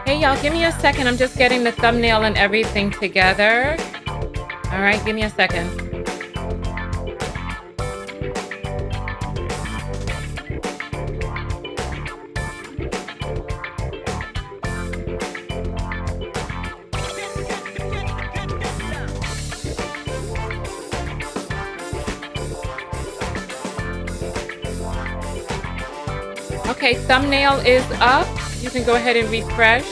Hey y'all, give me a second. I'm just getting the thumbnail and everything together. All right, give me a second. Okay, thumbnail is up. You can go ahead and refresh.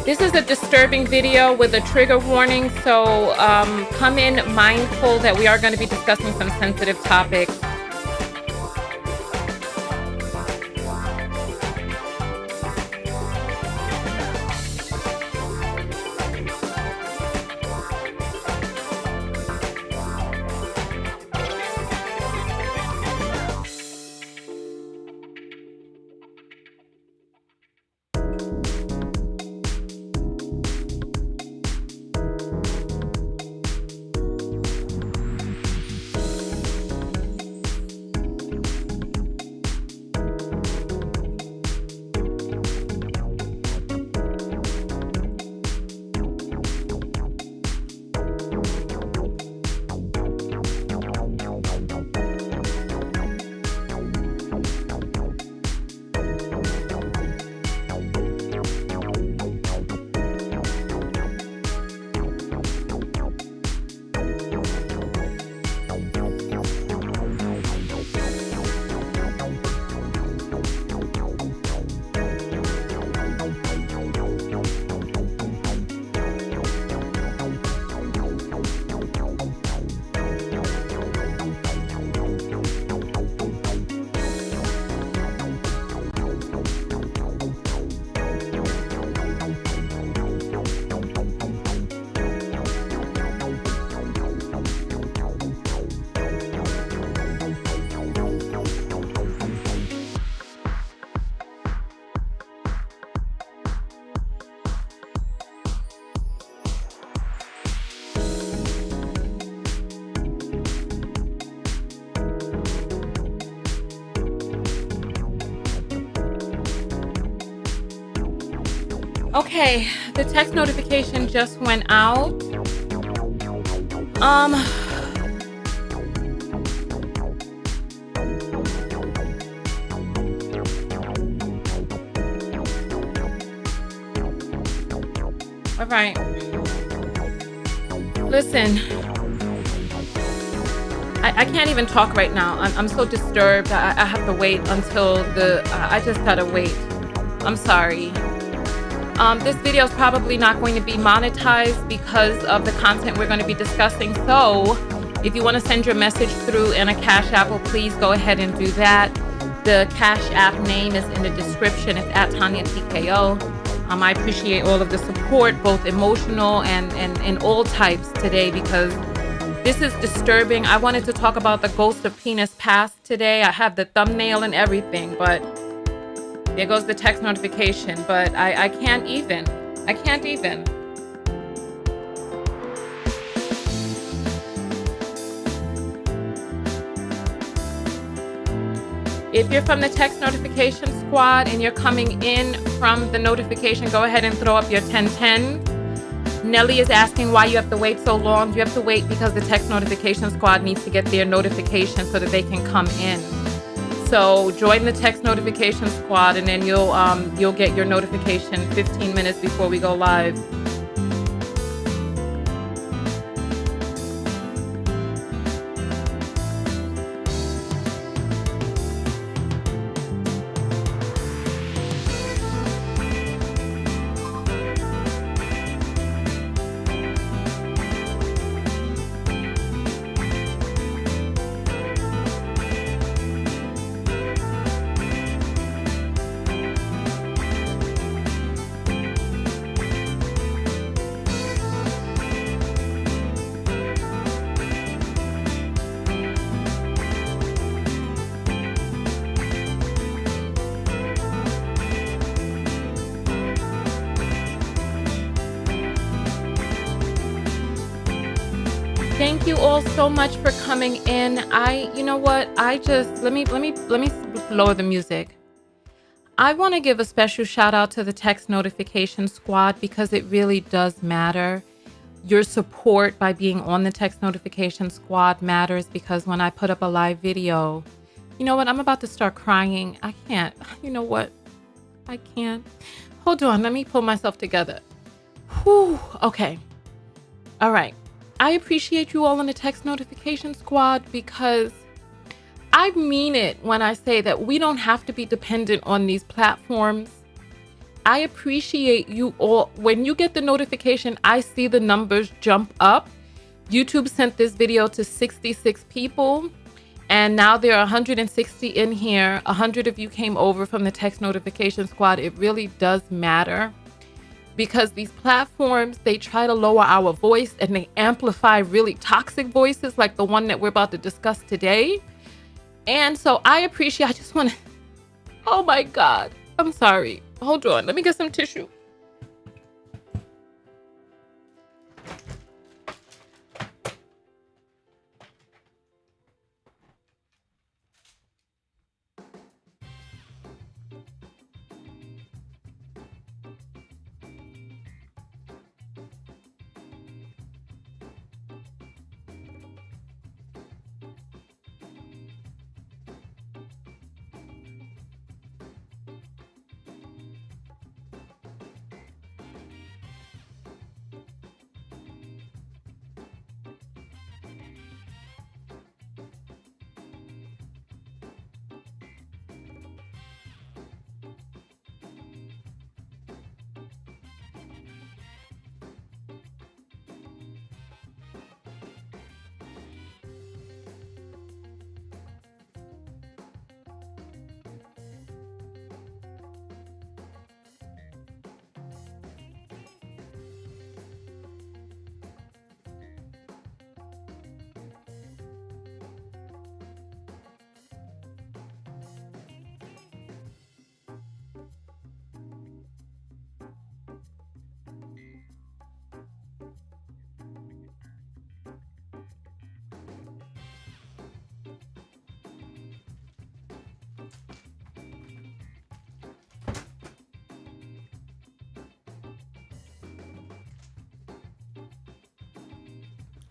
This is a disturbing video with a trigger warning, so come in mindful that we are going to be discussing some sensitive topics. Okay, the text notification just went out. All right. Listen, I can't even talk right now. I'm so disturbed. I have to wait until I just gotta wait. I'm sorry. This video is probably not going to be monetized because of the content we're going to be discussing. So if you want to send your message through in a Cash App, well, please go ahead and do that. The Cash App name is in the description. It's at Tanya TKO. I appreciate all of the support, both emotional and all types today, because this is disturbing. I wanted to talk about the ghost of penis past today. I have the thumbnail and everything, but there goes the text notification. But I can't even. I can't even. If you're from the text notification squad and you're coming in from the notification, go ahead and throw up your 1010. Nelly is asking why you have to wait so long. You have to wait because the text notification squad needs to get their notification so that they can come in. So join the text notification squad, and then you'll get your notification 15 minutes before we go live. Thank you all so much for coming in. You know what? Let me lower the music. I want to give a special shout out to the text notification squad because it really does matter. Your support by being on the text notification squad matters, because when I put up a live video, you know what? I'm about to start crying. I can't. You know what? I can't. Hold on. Let me pull myself together. Whew. Okay. All right. I appreciate you all in the text notification squad, because I mean it when I say that we don't have to be dependent on these platforms. I appreciate you all. When you get the notification, I see the numbers jump up. YouTube sent this video to 66 people, and now there are 160 in here. 100 of you came over from the text notification squad. It really does matter, because these platforms, they try to lower our voice and they amplify really toxic voices like the one that we're about to discuss today. And so I just want to, oh my God, I'm sorry. Hold on, let me get some tissue.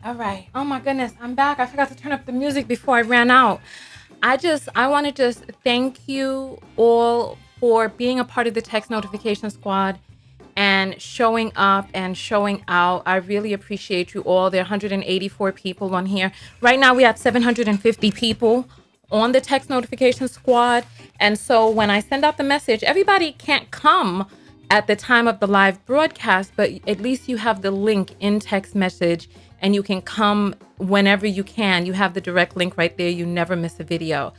All right. Oh my goodness, I'm back. I forgot to turn up the music before I ran out. I want to just thank you all for being a part of the text notification squad and showing up and showing out. I really appreciate you all. There are 184 people on here. Right now we have 750 people on the text notification squad. And so when I send out the message, everybody can't come at the time of the live broadcast, but at least you have the link in text message and you can come whenever you can. You have the direct link right there. You never miss a video.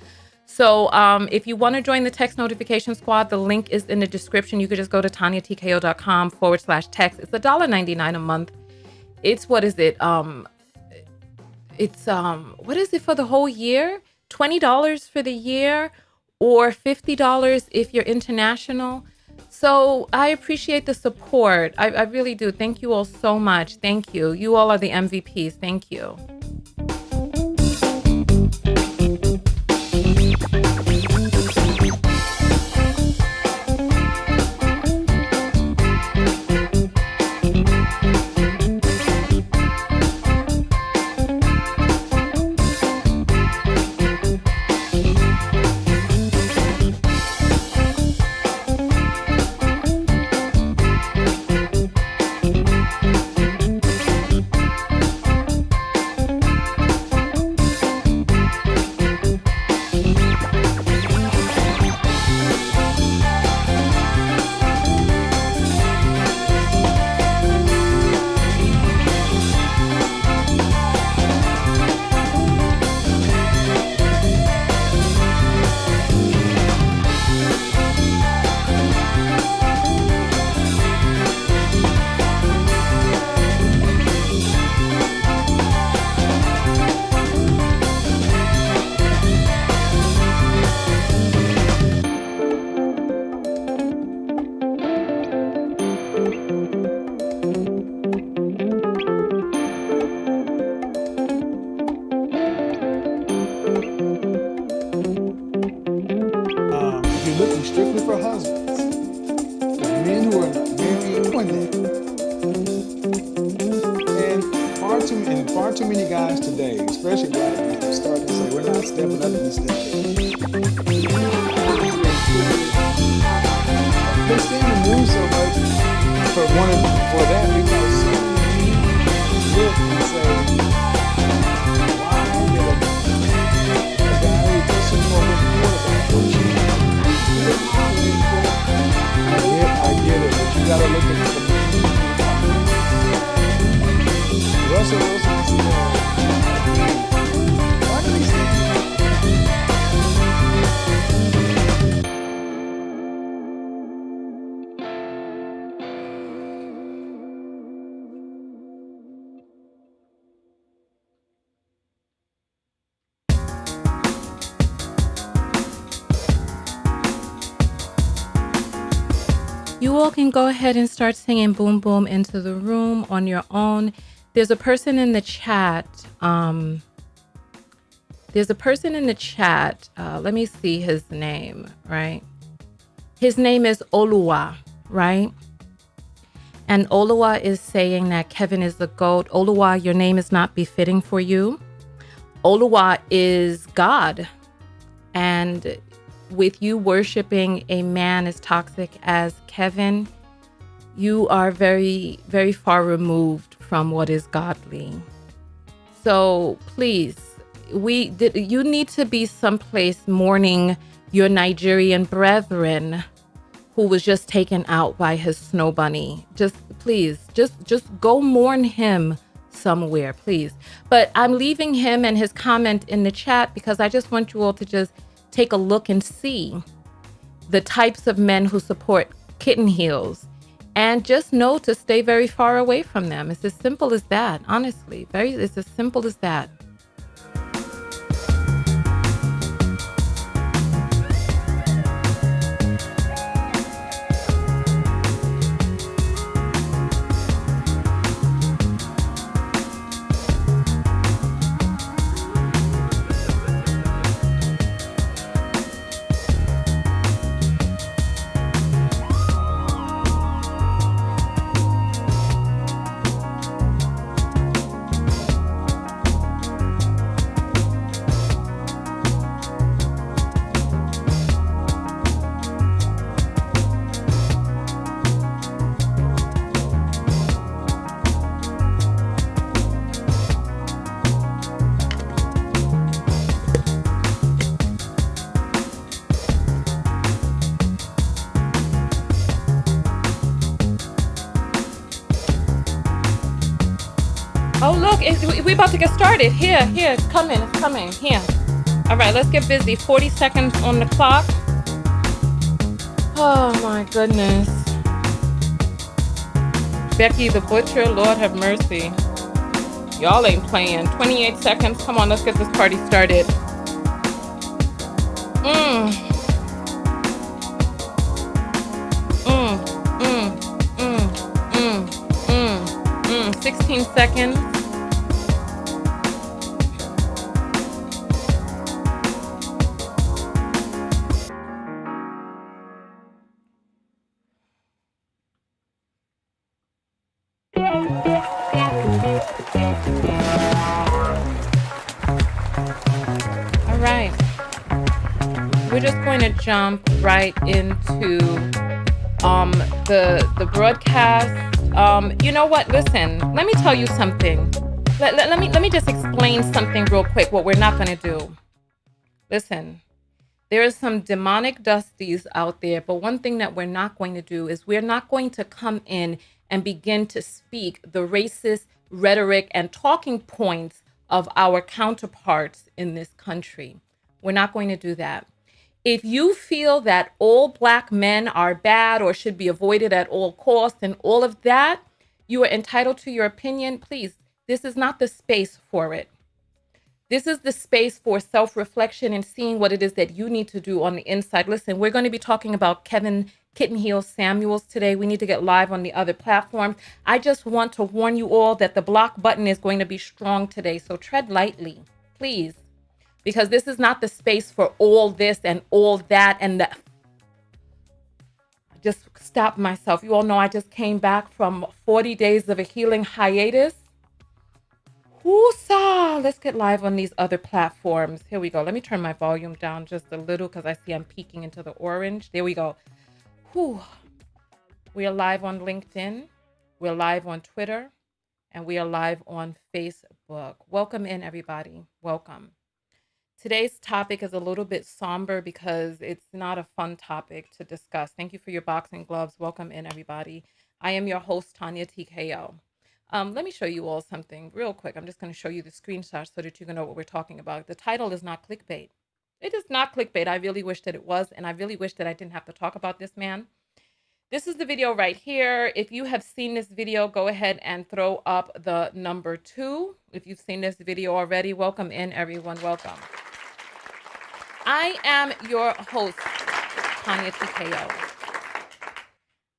So if you want to join the text notification squad, the link is in the description. You could just go to tanyatko.com/text. It's $1.99 a month. It's, what is it? What is it for the whole year? $20 for the year, or $50 if you're international. So I appreciate the support. I really do. Thank you all so much. Thank you. You all are the MVPs. Thank you. be looking strictly for husbands, men who are marrying women, and far too many guys today, especially black men, are starting to say we're not stepping up in this step. They stay in the news so much for that because so many men look and say, why did a guy who's a Super Bowl quarterback go cheat? I get it, but you gotta look at the Russell Wilson is why do they stand? You all can go ahead and start singing Boom Boom into the room on your own. There's a person in the chat. Let me see his name, right? His name is Oluwa, right? And Oluwa is saying that Kevin is the GOAT. Oluwa, your name is not befitting for you. Oluwa is God. And with you worshiping a man as toxic as Kevin, you are very, very far removed from what is godly. So please, you need to be someplace mourning your Nigerian brethren who was just taken out by his snow bunny. Just please, just go mourn him somewhere, please. But I'm leaving him and his comment in the chat because I just want you all to just take a look and see the types of men who support kitten heels, and just know to stay very far away from them. It's as simple as that, honestly. It's as simple as that. Oh, look, we about to get started. Here, it's coming, here. All right, let's get busy. 40 seconds on the clock. Oh, my goodness. Becky the Butcher, Lord have mercy. Y'all ain't playing. 28 seconds. Come on, let's get this party started. 16 seconds. All right. We're just going to jump right into the broadcast. You know what? Listen, let me tell you something. Let me just explain something real quick, what we're not going to do. Listen, there are some demonic dusties out there, but one thing that we're not going to do is we're not going to come in and begin to speak the racist rhetoric and talking points of our counterparts in this country. We're not going to do that. If you feel that all Black men are bad or should be avoided at all costs and all of that, you are entitled to your opinion. Please, this is not the space for it. This is the space for self-reflection and seeing what it is that you need to do on the inside. Listen, we're going to be talking about Kevin Kittenheels Samuels today. We need to get live on the other platforms. I just want to warn you all that the block button is going to be strong today, so tread lightly, please. Because this is not the space for all this and all that and the just stop myself. You all know I just came back from 40 days of a healing hiatus. Whoosah! Let's get live on these other platforms. Here we go. Let me turn my volume down just a little because I see I'm peeking into the orange. There we go. Whew. We are live on LinkedIn. We're live on Twitter. And we are live on Facebook. Welcome in, everybody. Welcome. Today's topic is a little bit somber because it's not a fun topic to discuss. Thank you for your boxing gloves. Welcome in, everybody. I am your host, Tanya TKO. Let me show you all something real quick. I'm just going to show you the screenshot so that you can know what we're talking about. The title is not clickbait. It is not clickbait. I really wish that it was, and I really wish that I didn't have to talk about this man. This is the video right here. If you have seen this video, go ahead and throw up the number 2. If you've seen this video already, welcome in, everyone. Welcome. I am your host, Tanya TKO.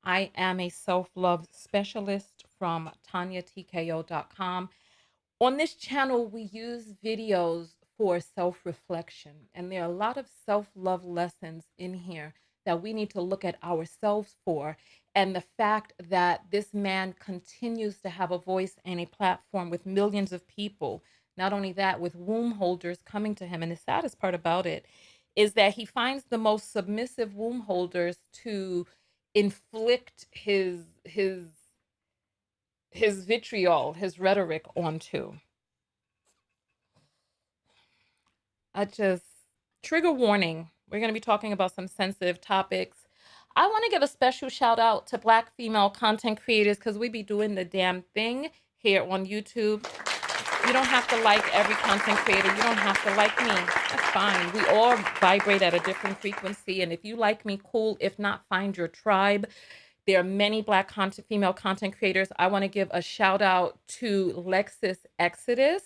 I am a self-love specialist from TanyaTKO.com. On this channel, we use videos for self-reflection, and there are a lot of self-love lessons in here that we need to look at ourselves for. And the fact that this man continues to have a voice and a platform with millions of people, not only that, with womb holders coming to him. And the saddest part about it is that he finds the most submissive womb holders to inflict his vitriol, his rhetoric onto. Trigger warning. We're going to be talking about some sensitive topics. I want to give a special shout out to Black female content creators because we be doing the damn thing here on YouTube. You don't have to like every content creator. You don't have to like me. That's fine. We all vibrate at a different frequency. And if you like me, cool. If not, find your tribe. There are many Black female content creators. I want to give a shout out to Lexus Exodus,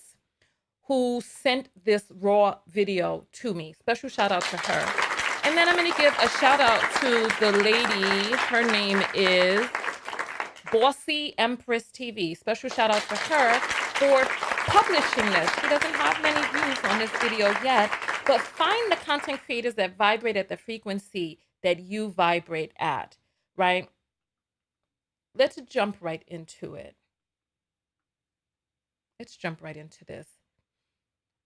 who sent this raw video to me. Special shout out to her. And then I'm going to give a shout out to the lady. Her name is Bossy Empress TV. Special shout out to her for publishing this. She doesn't have many views on this video yet, but find the content creators that vibrate at the frequency that you vibrate at, right? Let's jump right into it. Let's jump right into this.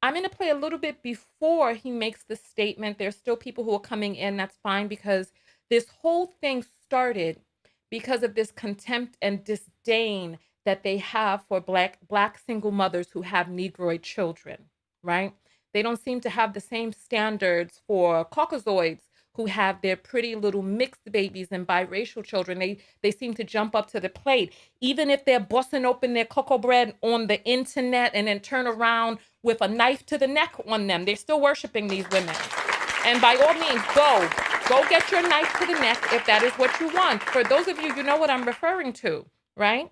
I'm going to play a little bit before he makes the statement. There's still people who are coming in. That's fine, because this whole thing started because of this contempt and disdain that they have for black single mothers who have Negroid children, right? They don't seem to have the same standards for Caucasoids who have their pretty little mixed babies and biracial children. They seem to jump up to the plate, even if they're busting open their cocoa bread on the internet and then turn around with a knife to the neck on them. They're still worshiping these women. And by all means, go get your knife to the neck if that is what you want. For those of you, you know what I'm referring to, right?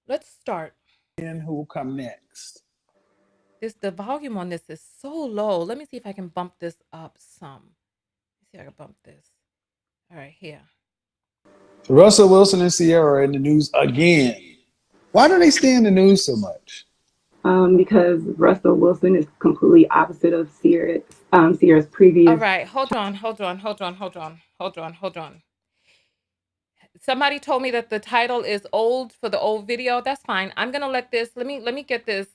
Let's start. And who will come next? The volume on this is so low. Let me see if I can bump this up some. Let's see if I can bump this. All right, here. Russell Wilson and Sierra are in the news again. Why do they stay in the news so much? Because Russell Wilson is completely opposite of Sierra's previous. All right, hold on. Somebody told me that the title is old for the old video. That's fine. I'm gonna let this. Let me get this.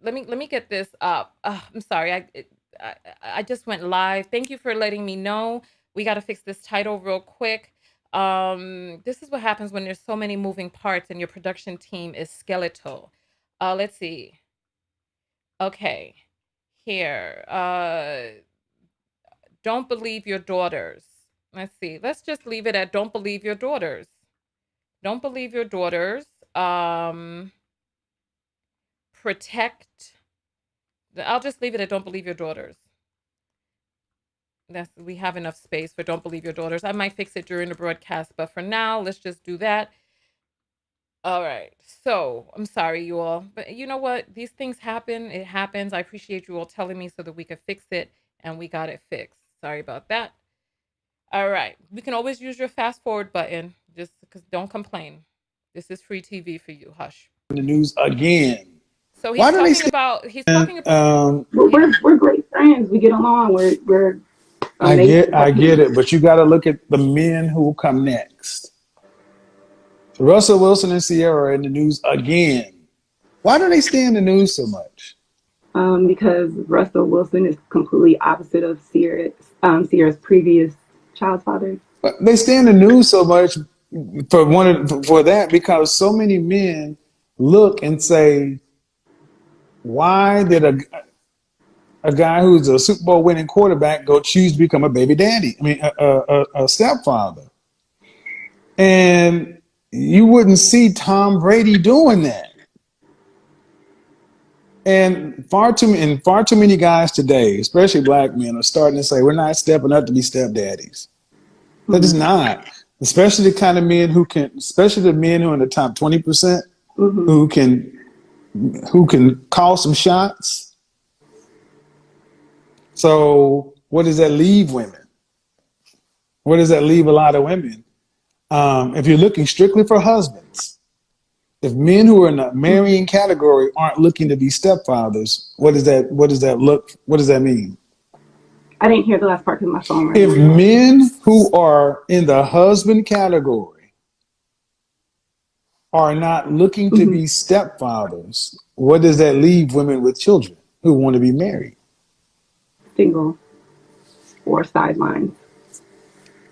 Let me get this up. I'm sorry. I just went live. Thank you for letting me know. We got to fix this title real quick. This is what happens when there's so many moving parts and your production team is skeletal. Let's see. Okay, here. Don't believe your daughters. Let's see. Let's just leave it at don't believe your daughters. Don't believe your daughters. Protect. I'll just leave it at don't believe your daughters. We have enough space for don't believe your daughters. I might fix it during the broadcast, but for now, let's just do that. All right. So I'm sorry, you all, but you know what? These things happen. It happens. I appreciate you all telling me so that we could fix it, and we got it fixed. Sorry about that. All right. We can always use your fast forward button. Just because don't complain. This is free TV for you. Hush. In the news again. So he's talking about. We're great friends. We get along. We're They I get it, but you got to look at the men who will come next. Russell Wilson and Sierra are in the news again. Why do they stay in the news so much? because Russell Wilson is completely opposite of Sierra's previous child's father. They stay in the news so much for that because so many men look and say, "Why did a guy who's a Super Bowl winning quarterback go choose to become a baby daddy? I mean, a stepfather?" And you wouldn't see Tom Brady doing that. And far too many guys today, especially black men, are starting to say we're not stepping up to be stepdaddies. That is Mm-hmm. not. Especially the kind of men who can, especially the men who are in the top 20%, Mm-hmm. who can call some shots. So what does that leave women? What does that leave a lot of women? If you're looking strictly for husbands, if men who are in the marrying category aren't looking to be stepfathers, what does that look? What does that mean? I didn't hear the last part because my phone If rang. men who are in the husband category are not looking to Mm-hmm. be stepfathers, what does that leave women with children who want to be married? Single or sidelines,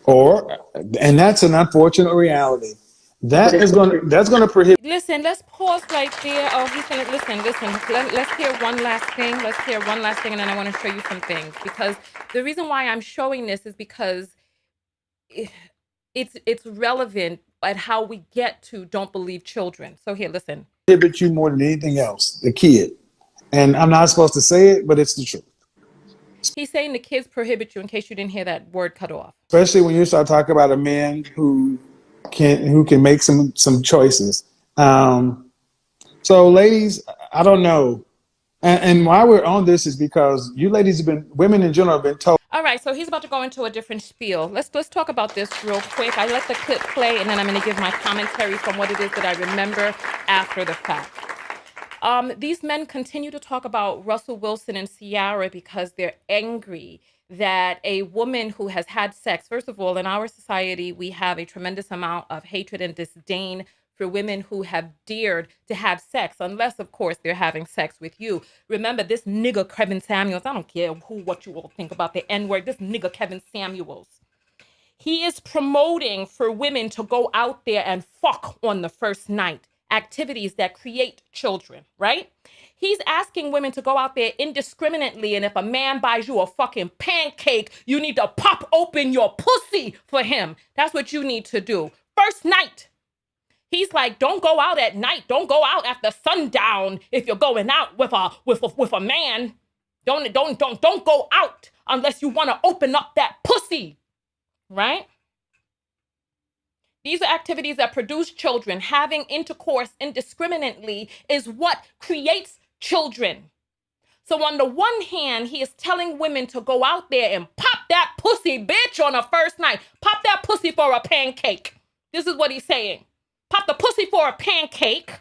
Or, and that's an unfortunate reality. but it's the truth. That's going to prohibit. Listen, let's pause right there. Oh, he's gonna listen. Let's hear one last thing. Let's hear one last thing, and then I want to show you some things. Because the reason why I'm showing this is because it's relevant at how we get to don't believe children. So here, listen. Prohibit you more than anything else, the kid. And I'm not supposed to say it, but it's the truth. He's saying the kids prohibit you. In case you didn't hear that word cut off. Especially when you start talking about a man who can make some choices. So, ladies, I don't know. And why we're on this is because you ladies have been, women in general have been told. All right, so he's about to go into a different spiel. Let's talk about this real quick. I let the clip play, and then I'm going to give my commentary from what it is that I remember after the fact. These men continue to talk about Russell Wilson and Ciara because they're angry that a woman who has had sex, first of all, in our society, we have a tremendous amount of hatred and disdain for women who have dared to have sex, unless, of course, they're having sex with you. Remember, this nigga Kevin Samuels, I don't care what you all think about the N-word, this nigga Kevin Samuels, he is promoting for women to go out there and fuck on the first night, activities that create children, right? He's asking women to go out there indiscriminately, and if a man buys you a fucking pancake, you need to pop open your pussy for him. That's what you need to do. First night. He's like, don't go out at night. Don't go out after sundown if you're going out with a man. Don't go out unless you want to open up that pussy. Right? These are activities that produce children. Having intercourse indiscriminately is what creates children. So on the one hand, he is telling women to go out there and pop that pussy, bitch, on a first night. Pop that pussy for a pancake. This is what he's saying. Pop the pussy for a pancake.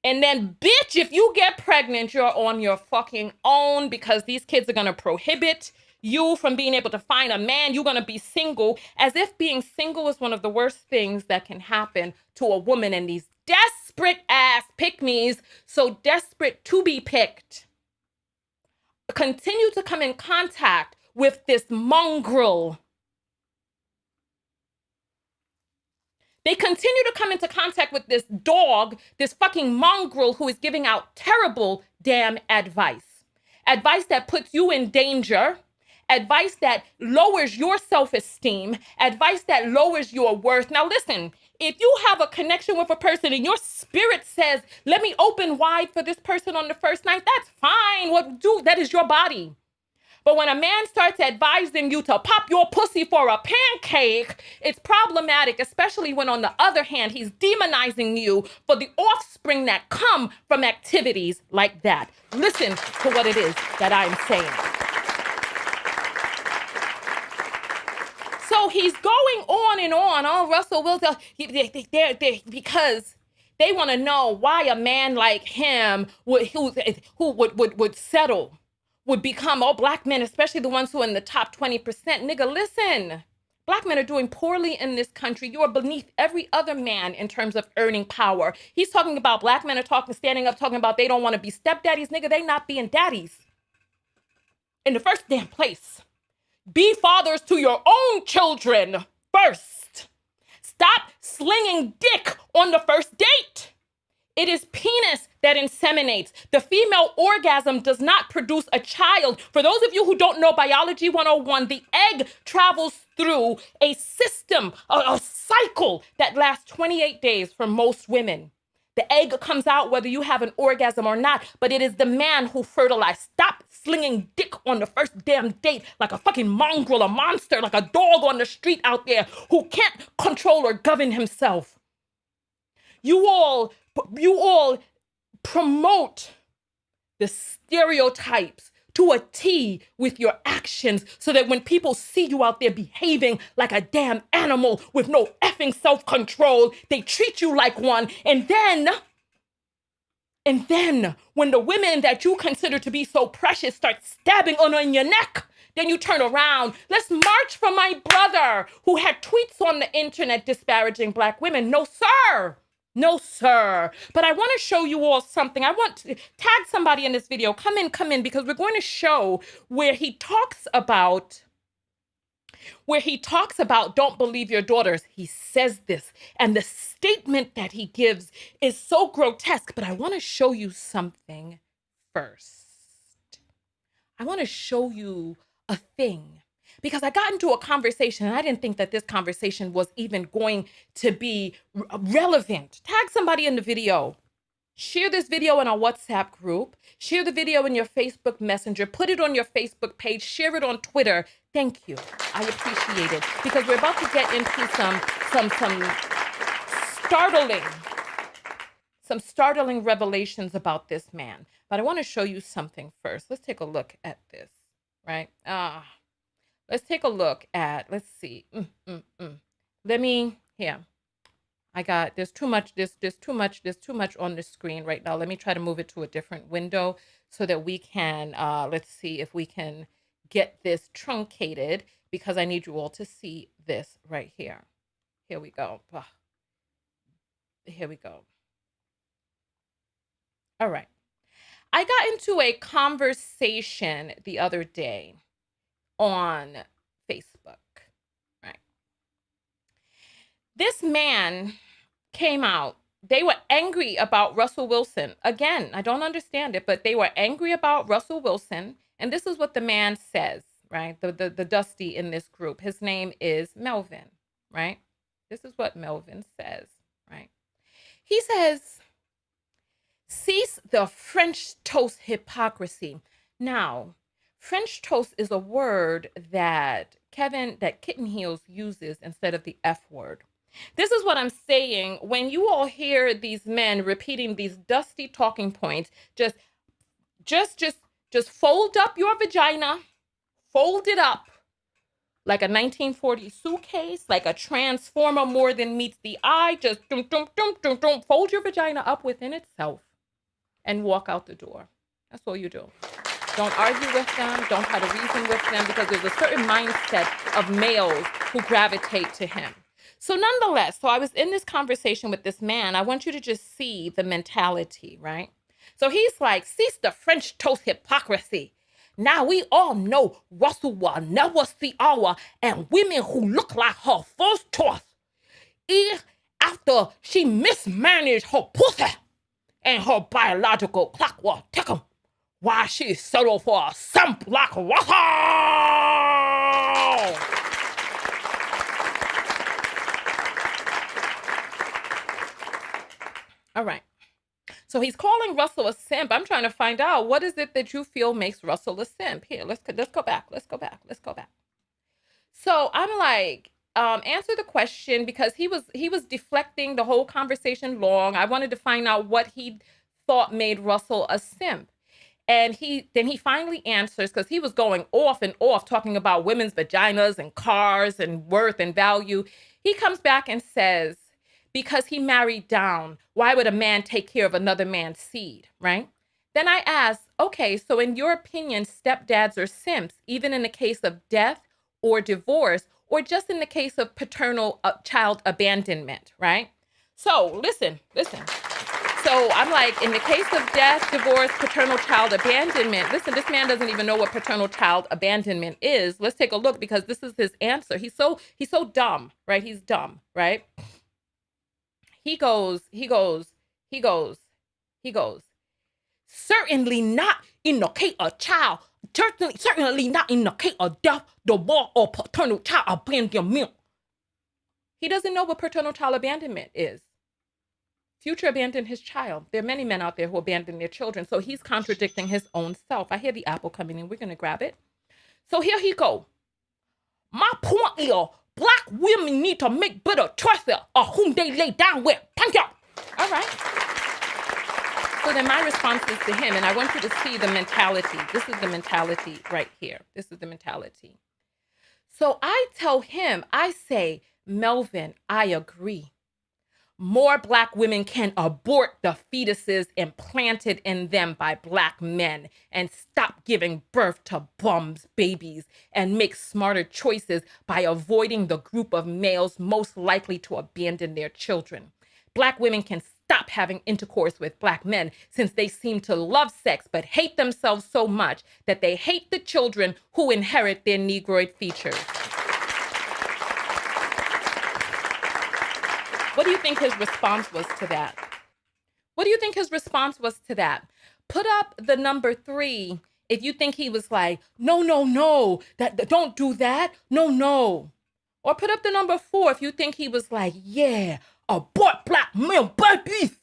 And then, bitch, if you get pregnant, you're on your fucking own because these kids are going to prohibit you from being able to find a man. You're going to be single, as if being single is one of the worst things that can happen to a woman. And these desperate ass pick-me's, so desperate to be picked, continue to come in contact with this mongrel. They continue to come into contact with this dog, this fucking mongrel who is giving out terrible damn advice. Advice that puts you in danger. Advice that lowers your self-esteem. Advice that lowers your worth. Now listen, if you have a connection with a person and your spirit says, let me open wide for this person on the first night, that's fine. That is your body. But when a man starts advising you to pop your pussy for a pancake, it's problematic, especially when on the other hand, he's demonizing you for the offspring that come from activities like that. Listen to what it is that I'm saying. So he's going on and on. Oh, Russell Wilson, because they want to know why a man like him would settle. would become, oh, black men, especially the ones who are in the top 20%. Nigga, listen. Black men are doing poorly in this country. You are beneath every other man in terms of earning power. He's talking about black men are standing up, talking about they don't want to be stepdaddies. Nigga, they not being daddies in the first damn place. Be fathers to your own children first. Stop slinging dick on the first date. It is penis that inseminates. The female orgasm does not produce a child. For those of you who don't know Biology 101, the egg travels through a system, a cycle that lasts 28 days for most women. The egg comes out whether you have an orgasm or not, but it is the man who fertilized. Stop slinging dick on the first damn date like a fucking mongrel, a monster, like a dog on the street out there who can't control or govern himself. You all promote the stereotypes to a T with your actions so that when people see you out there behaving like a damn animal with no effing self-control, they treat you like one. And then when the women that you consider to be so precious start stabbing on your neck, then you turn around. Let's march for my brother who had tweets on the internet disparaging black women. No, sir. No, sir. But I want to show you all something. I want to tag somebody in this video. Come in, because we're going to show where he talks about don't believe your daughters. He says this, and the statement that he gives is so grotesque, but I want to show you something first. I want to show you a thing. Because I got into a conversation and I didn't think that this conversation was even going to be relevant. Tag somebody in the video. Share this video in our WhatsApp group. Share the video in your Facebook Messenger. Put it on your Facebook page. Share it on Twitter. Thank you. I appreciate it. Because we're about to get into some startling revelations about this man. But I want to show you something first. Let's take a look at this, right? Let's take a look at, let's see. There's too much on the screen right now. Let me try to move it to a different window so that we can, let's see if we can get this truncated, because I need you all to see this right here. Here we go. Here we go. All right. I got into a conversation the other day on Facebook, right? This man came out. They were angry about Russell Wilson. Again, I don't understand it, but they were angry about Russell Wilson. And this is what the man says, right? The Dusty in this group. His name is Melvin, right? This is what Melvin says, right? He says, cease the French toast hypocrisy. Now, French toast is a word that Kittenheels uses instead of the F word. This is what I'm saying. When you all hear these men repeating these dusty talking points, just fold up your vagina, fold it up like a 1940 suitcase, like a transformer more than meets the eye. Just fold your vagina up within itself and walk out the door. That's all you do. Don't argue with them. Don't try to reason with them, because there's a certain mindset of males who gravitate to him. So nonetheless, I was in this conversation with this man. I want you to just see the mentality, right? So he's like, cease the French toast hypocrisy. Now we all know Russell will never see our and women who look like her first choice. After she mismanaged her pussy and her biological clock will tick 'em. Why she settled for a simp like Russell? All right. So he's calling Russell a simp. I'm trying to find out, what is it that you feel makes Russell a simp? Here, let's go back. So I'm like, answer the question, because he was deflecting the whole conversation long. I wanted to find out what he thought made Russell a simp. And he finally answers, because he was going off and off talking about women's vaginas and cars and worth and value. He comes back and says, because he married down, why would a man take care of another man's seed, right? Then I asked, okay, so in your opinion, stepdads are simps, even in the case of death or divorce, or just in the case of paternal child abandonment, right? So listen. So I'm like, in the case of death, divorce, paternal child abandonment, listen, this man doesn't even know what paternal child abandonment is. Let's take a look because this is his answer. He's so dumb, right? He's dumb, right? He goes, he goes, he goes, he goes. Certainly not in the case of child. Certainly not in the case of death, divorce, or paternal child abandonment. He doesn't know what paternal child abandonment is. Future abandoned his child. There are many men out there who abandon their children. So he's contradicting his own self. I hear the apple coming in. We're going to grab it. So here he go. My point is, black women need to make better choices of whom they lay down with. Thank you. All right. So then my response is to him, and I want you to see the mentality. This is the mentality right here. This is the mentality. So I tell him, I say, Melvin, I agree. More black women can abort the fetuses implanted in them by black men and stop giving birth to bums babies and make smarter choices by avoiding the group of males most likely to abandon their children. Black women can stop having intercourse with black men since they seem to love sex but hate themselves so much that they hate the children who inherit their Negroid features. What do you think his response was to that? What do you think his response was to that? Put up the number 3 if you think he was like, no, that don't do that. No. Or put up the number 4 if you think he was like, yeah, abort black men babies.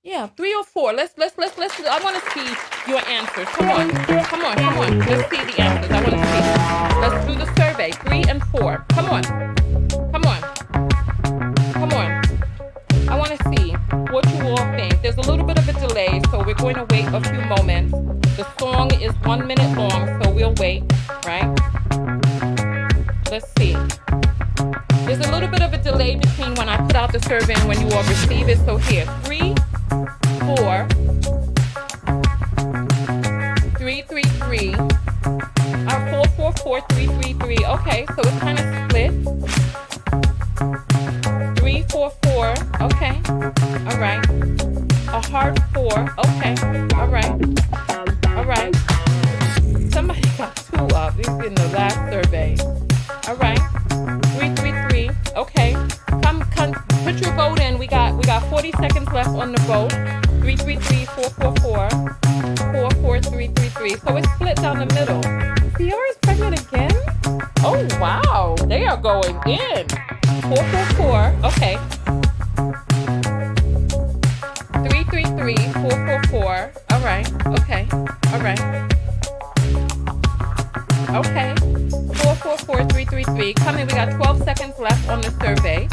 Yeah, 3 or 4. Let's I want to see your answers. Come on. Let's see the answers. I want to see. Let's do the survey. 3 and 4. Come on. I want to see what you all think. There's a little bit of a delay, so we're going to wait a few moments. The song is 1 minute long, so we'll wait, right? Let's see. There's a little bit of a delay between when I put out the survey and when you all receive it. So here, 3, 4, 333, 4, 333. Okay, so it's kind of split. 3, 4, 4. Okay. All right. A hard 4. Okay. All right. Somebody got 2 up. This is in the last survey. All right. 333. Okay. Come. Put your vote in. We got 40 seconds left on the vote. 333, 444, 44333. So it's split down the middle. Sierra's pregnant again? Oh wow. They are going in. 444. Okay. 333, 444. All right. Okay. All right. Okay. 444, 333. Come in. We got 12 seconds left on the survey.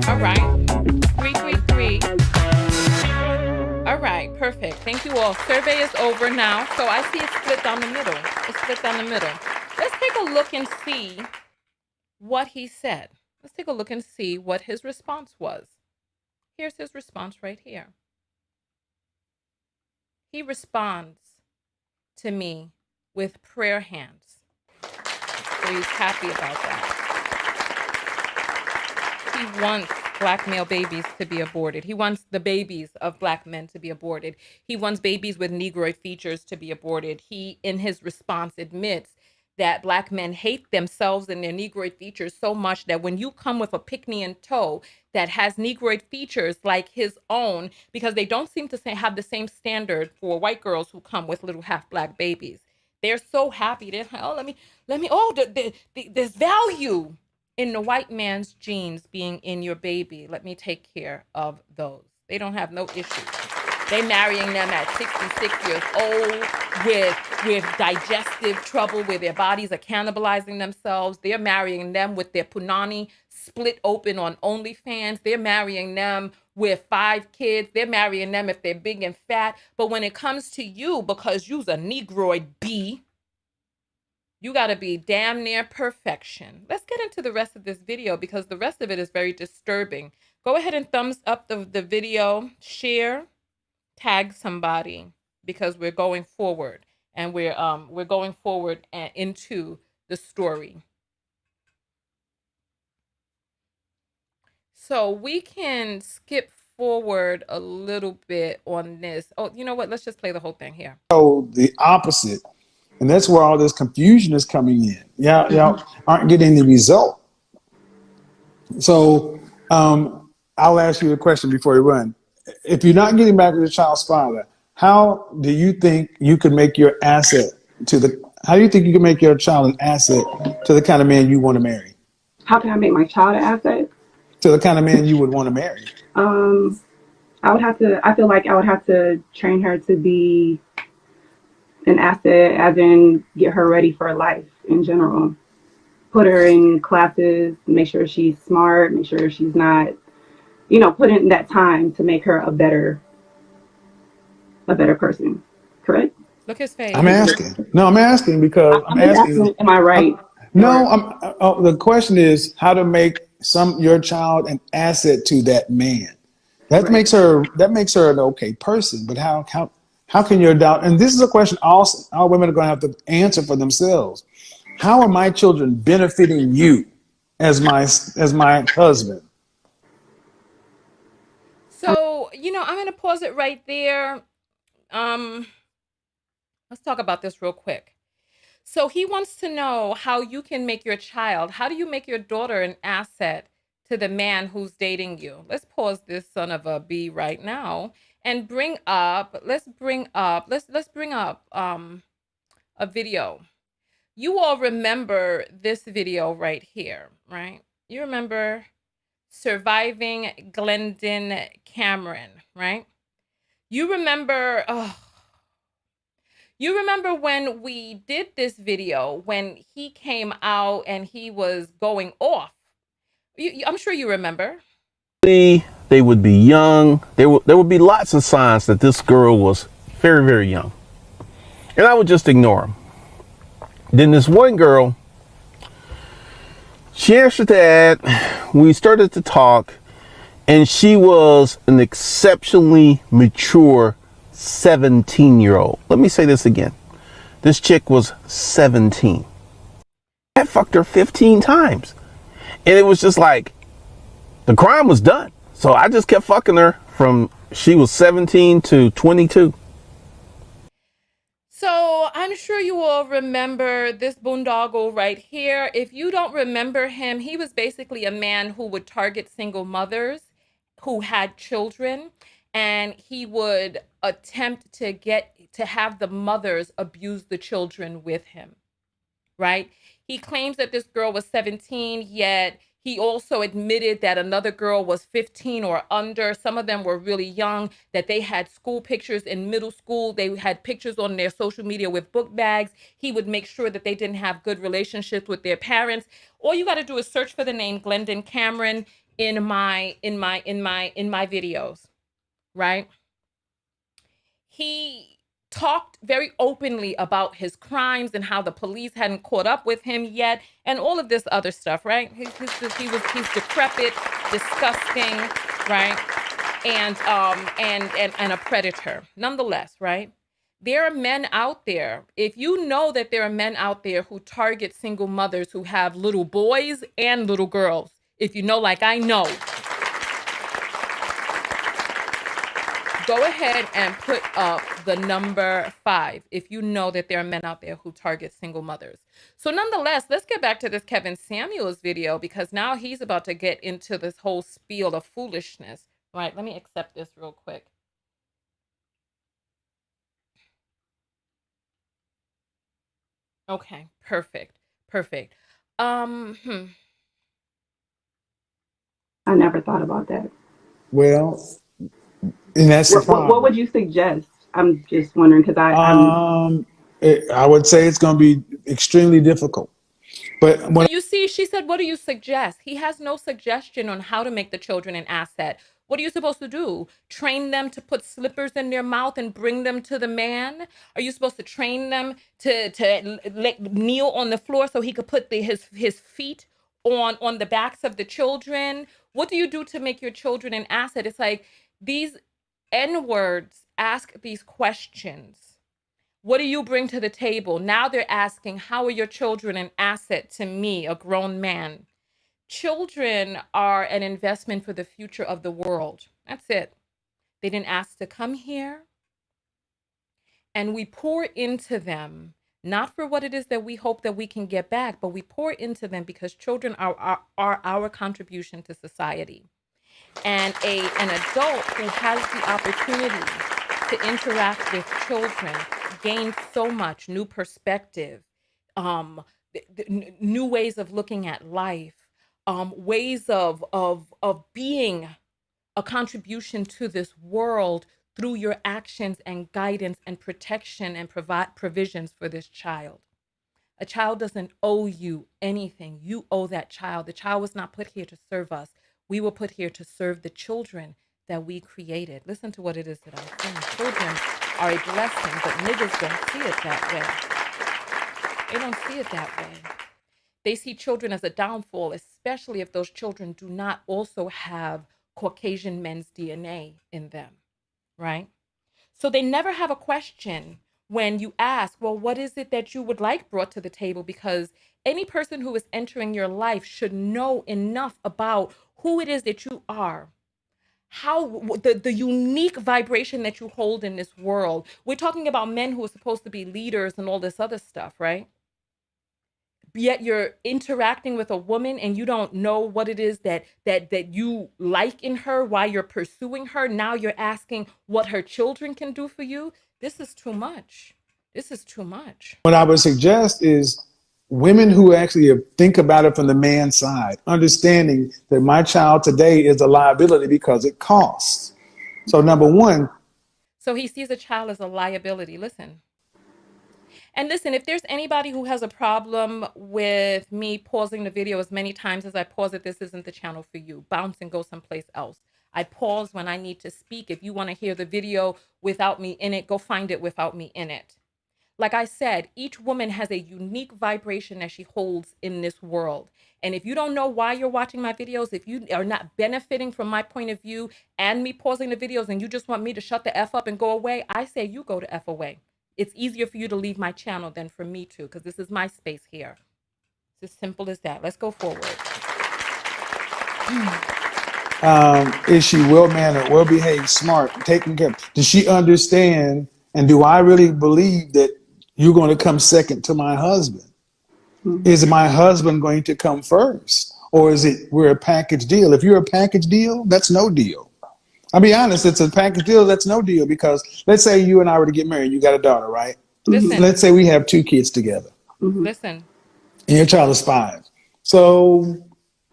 All right. 333. All right. Perfect. Thank you all. Survey is over now. So I see it's split down the middle. It's split down the middle. Let's take a look and see what he said. Let's take a look and see what his response was. Here's his response right here. He responds to me with prayer hands. So he's happy about that. He wants black male babies to be aborted. He wants the babies of black men to be aborted. He wants babies with Negroid features to be aborted. He, in his response, admits that black men hate themselves and their Negroid features so much that when you come with a pick-me in tow that has Negroid features like his own, because they don't seem to have the same standard for white girls who come with little half-black babies. They're so happy. They're like, there's value in the white man's genes being in your baby. Let me take care of those. They don't have no issues. They marrying them at 66 years old with digestive trouble, where their bodies are cannibalizing themselves. They're marrying them with their punani split open on OnlyFans. They're marrying them with 5 kids. They're marrying them if they're big and fat. But when it comes to you, because you's a Negroid B, You got to be damn near perfection. Let's get into the rest of this video because the rest of it is very disturbing. Go ahead and thumbs up the video, share, tag somebody because we're going forward and we're going forward into the story. So we can skip forward a little bit on this. Oh, you know what? Let's just play the whole thing here. So the opposite. And that's where all this confusion is coming in. Y'all aren't getting the result. So I'll ask you a question before you run. If you're not getting back to the child's father, how do you think you could make your asset to the? How do you think you can make your child an asset to the kind of man you want to marry? How can I make my child an asset? To the kind of man you would want to marry? Um, I would have to. I feel like I would have to train her to be an asset, as in get her ready for life in general. Put her in classes, make sure she's smart, make sure she's not, put in that time to make her a better person. Correct? Look his I'm face. asking. No, I'm asking because I'm I'm just asking. asking, am I I'm, right? no, Or the question is how to make your child an asset to that man. right. That makes her an okay person. But how can your doubt? And this is a question all women are going to have to answer for themselves. How are my children benefiting you as my husband? So, I'm going to pause it right there. Um, let's talk about this real quick. So he wants to know how you can make your child, how do you make your daughter an asset to the man who's dating you? Let's pause this son of a b right now and let's bring up a video. You all remember this video right here, right? You remember surviving Glendon Cameron, right? You remember, you remember when we did this video, when he came out and he was going off. I'm sure you remember. They would be young. There would be lots of signs that this girl was very, very young. And I would just ignore them. Then this one girl, she answered that. We started to talk, and she was an exceptionally mature 17-year-old. Let me say this again. This chick was 17. I fucked her 15 times. And it was just like, the crime was done. So I just kept fucking her from she was 17 to 22. So I'm sure you all remember this boondoggle right here. If you don't remember him, he was basically a man who would target single mothers who had children, and he would attempt to have the mothers abuse the children with him, right? He claims that this girl was 17, yet he also admitted that another girl was 15 or under. Some of them were really young, that they had school pictures in middle school. They had pictures on their social media with book bags. He would make sure that they didn't have good relationships with their parents. All you got to do is search for the name Glendon Cameron in my videos, right? He talked very openly about his crimes and how the police hadn't caught up with him yet, and all of this other stuff, right? He's decrepit, disgusting, right? And a predator, nonetheless, right? There are men out there. If you know that there are men out there who target single mothers who have little boys and little girls, if you know, like I know, go ahead and put up the number 5 if you know that there are men out there who target single mothers. So nonetheless, let's get back to this Kevin Samuels video because now he's about to get into this whole spiel of foolishness. Right, let me accept this real quick. Okay, perfect. Perfect. Um, hmm. I never thought about that. Well, and that's the What problem. would you suggest? I'm just wondering because I'm I would say it's going to be extremely difficult. So you see, she said, what do you suggest? He has no suggestion on how to make the children an asset. What are you supposed to do? Train them to put slippers in their mouth and bring them to the man? Are you supposed to train them to kneel on the floor so he could put his feet on the backs of the children? What do you do to make your children an asset? It's like these N words ask these questions. What do you bring to the table? Now they're asking, how are your children an asset to me, a grown man? Children are an investment for the future of the world. That's it. They didn't ask to come here. And we pour into them, not for what it is that we hope that we can get back, but we pour into them because children are our contribution to society. And an adult who has the opportunity to interact with children gains so much new perspective, um, new ways of looking at life, ways of being a contribution to this world through your actions and guidance and protection and provide provisions for this child. A child doesn't owe you anything. You owe that child. The child was not put here to serve us. We were put here to serve the children that we created. Listen to what it is that I'm saying. Children are a blessing, but niggas don't see it that way. They don't see it that way. They see children as a downfall, especially if those children do not also have Caucasian men's DNA in them, right? So they never have a question when you ask, well, what is it that you would like brought to the table? Because any person who is entering your life should know enough about who it is that you are, how the unique vibration that you hold in this world. We're talking about men who are supposed to be leaders and all this other stuff, right? Yet you're interacting with a woman and you don't know what it is that you like in her, why you're pursuing her. Now you're asking what her children can do for you. This is too much. This is too much. What I would suggest is women who actually think about it from the man's side, understanding that my child today is a liability because it costs. So number one. So he sees a child as a liability. Listen. And listen, if there's anybody who has a problem with me pausing the video as many times as I pause it, this isn't the channel for you. Bounce and go someplace else. I pause when I need to speak. If you want to hear the video without me in it, go find it without me in it. Like I said, each woman has a unique vibration that she holds in this world. And if you don't know why you're watching my videos, if you are not benefiting from my point of view and me pausing the videos and you just want me to shut the F up and go away, I say you go to F away. It's easier for you to leave my channel than for me to, because this is my space here. It's as simple as that. Let's go forward. Is she well-mannered, well-behaved, smart, taken care of? Does she understand? And do I really believe that you're going to come second to my husband? Mm-hmm. Is my husband going to come first? Or is it we're a package deal? If you're a package deal, that's no deal. I'll be honest, it's a package deal, that's no deal, because let's say you and I were to get married, you got a daughter, right? Listen. Let's say we have 2 kids together. Mm-hmm. Listen. And your child is 5. So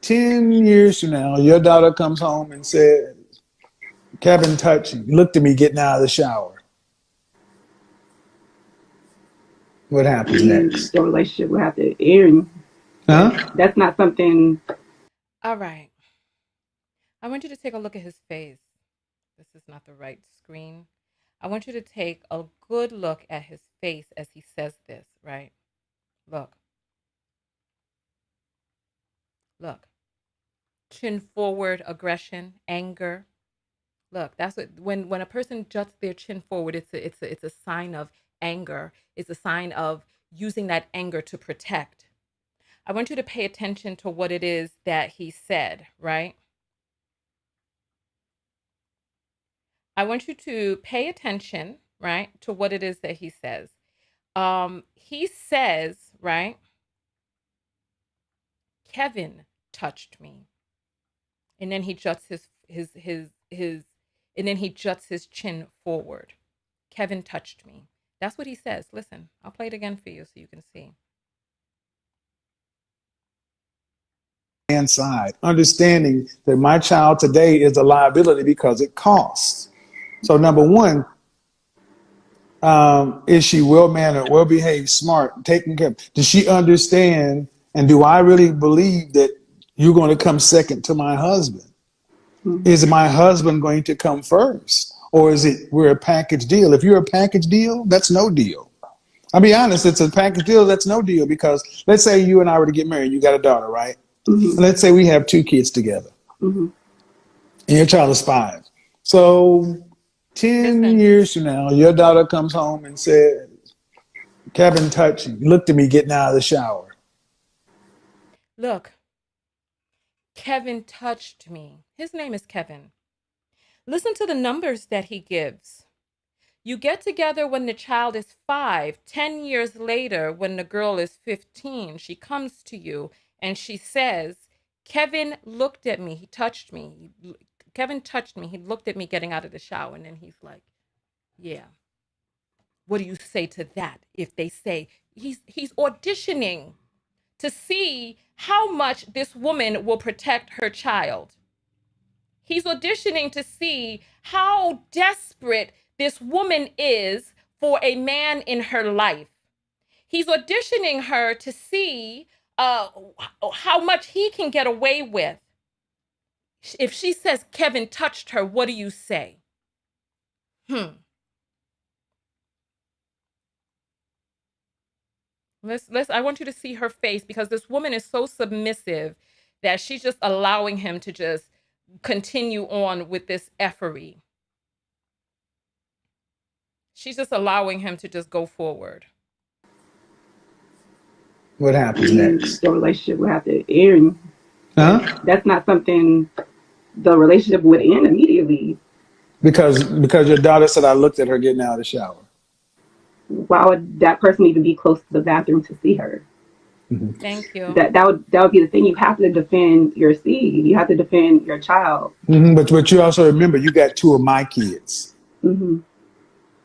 10 years from now, your daughter comes home and says, Kevin touched me, looked at me getting out of the shower. What happens next? The relationship will have to end. Huh? That's not something. All right. I want you to take a look at his face. This is not the right screen. I want you to take a good look at his face as he says this, right? Look. Look. Chin forward, aggression, anger. Look, that's what when a person juts their chin forward, it's a sign of anger. It's a sign of using that anger to protect. I want you to pay attention to what it is that he said, right? I want you to pay attention, right, to what it is that he says. He says, right, Kevin touched me. And then he juts and then he juts his chin forward. Kevin touched me. That's what he says. Listen, I'll play it again for you so you can see. Side, understanding that my child today is a liability because it costs. So number one, is she well-mannered, well-behaved, smart, taken care of? Does she understand? And do I really believe that you're going to come second to my husband? Mm-hmm. Is my husband going to come first? Or is it we're a package deal? If you're a package deal, that's no deal. I'll be honest, it's a package deal, that's no deal because let's say you and I were to get married, you got a daughter, right? Mm-hmm. Let's say we have two kids together Mm-hmm. and your child is 5. So 10 Listen, years from now, your daughter comes home and said, Kevin touched you, looked at me getting out of the shower. look, Kevin touched me. His name is Kevin. Listen to the numbers that he gives. You get together when the child is 5. 10 years later, when the girl is 15, she comes to you and she says, Kevin looked at me. He touched me. Kevin touched me. He looked at me getting out of the shower. And then he's like, yeah. What do you say to that? If they say he's auditioning to see how much this woman will protect her child. He's auditioning to see how desperate this woman is for a man in her life. He's auditioning her to see how much he can get away with. If she says Kevin touched her, what do you say? Hmm. Let's I want you to see her face because this woman is so submissive that she's just allowing him to just continue on with this effery. She's just allowing him to just go forward. What I happens mean, next? the relationship would have to end. Huh? That's not something the relationship would end immediately. Because your daughter said I looked at her getting out of the shower. Why would that person even be close to the bathroom to see her? Mm-hmm. Thank you. That would be the thing. You have to defend your seed. You have to defend your child. Mm-hmm. But you also remember you got 2 of my kids. Mm-hmm.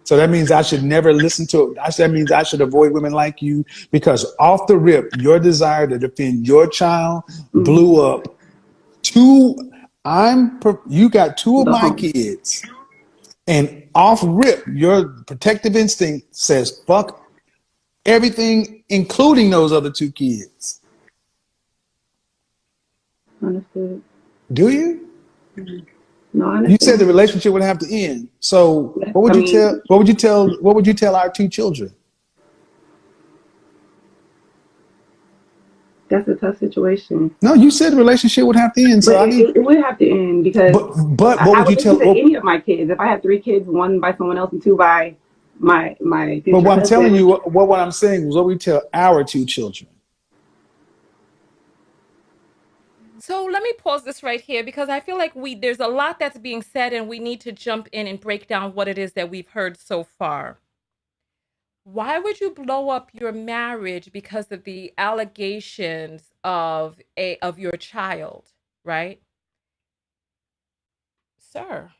So that means I should never listen to it. That means I should avoid women like you because off the rip, your desire to defend your child Mm-hmm. blew up 2. You got 2 of The my home. kids, and off rip, your protective instinct says fuck everything, including those other 2 kids. Understood. Do you? No, I You said the understand. relationship would have to end. So Yes, what would I you tell? mean, What would you tell? What would you tell our 2 children? that's a tough situation. No, you said the relationship would have to end. So But I need. it would have to end because But what I would you would listen tell? to any of my kids. If I had 3 kids, one by someone else and two by my But future what I'm telling husband, you, what I'm saying is what we tell our 2 children. So let me pause this right here because I feel like we there's a lot that's being said and we need to jump in and break down what it is that we've heard so far. Why would you blow up your marriage because of the allegations of your child, right? Sir,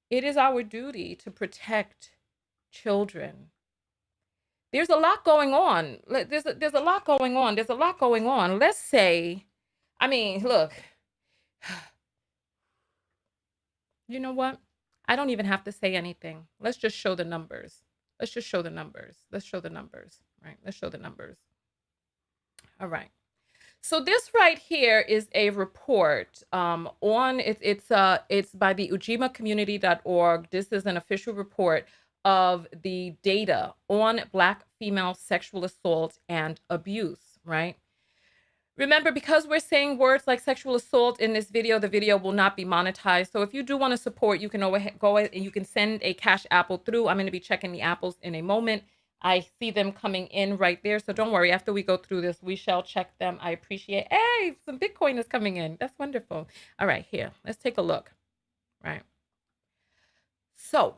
it is our duty to protect children. There's a lot going on. There's a lot going on. There's a lot going on. Let's say, I mean, look, you know what? I don't even have to say anything. Let's just show the numbers. Let's just show the numbers. Let's show the numbers, right? Let's show the numbers. All right. So this right here is a report on it's by the ujimacommunity.org. This is an official report of the data on Black female sexual assault and abuse, right? Remember, because we're saying words like sexual assault in this video, the video will not be monetized. So if you do want to support, you can go ahead and you can send a cash apple through. I'm going to be checking the apples in a moment. I see them coming in right there. So don't worry. After we go through this, we shall check them. I appreciate. Hey, some Bitcoin is coming in. That's wonderful. All right, here. Let's take a look. Right. So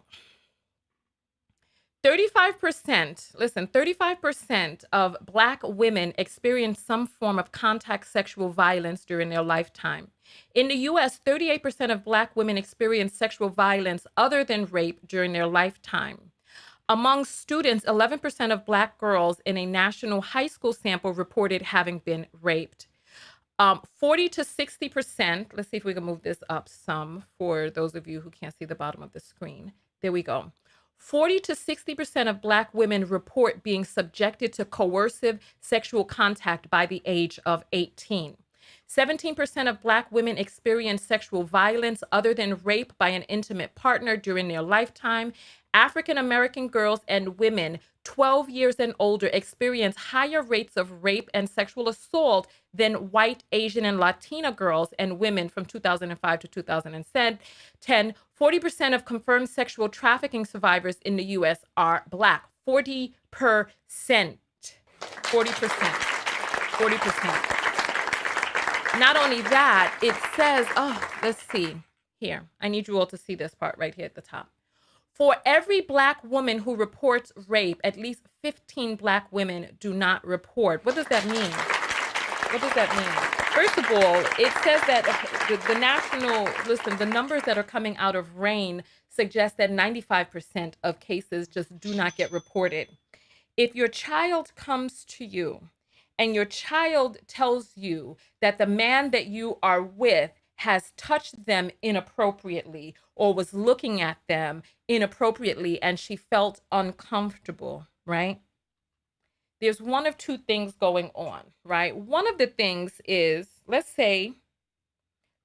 35%, listen, 35% of Black women experience some form of contact sexual violence during their lifetime. In the US, 38% of Black women experience sexual violence other than rape during their lifetime. Among students, 11% of Black girls in a national high school sample reported having been raped. 40 to 60%, let's see if we can move this up some for those of you who can't see the bottom of the screen. There we go. 40 to 60% of Black women report being subjected to coercive sexual contact by the age of 18. 17% of Black women experience sexual violence other than rape by an intimate partner during their lifetime. African American girls and women 12 years and older experience higher rates of rape and sexual assault than white, Asian, and Latina girls and women from 2005 to 2010. 40% of confirmed sexual trafficking survivors in the US are Black. 40%. 40%. 40%. Not only that, it says, let's see here. I need you all to see this part right here at the top. For every Black woman who reports rape, at least 15 Black women do not report. What does that mean? What does that mean? First of all, it says that the numbers that are coming out of RAINN suggest that 95% of cases just do not get reported. If your child comes to you and your child tells you that the man that you are with has touched them inappropriately or was looking at them inappropriately and she felt uncomfortable, right? There's one of two things going on, right? One of the things is, let's say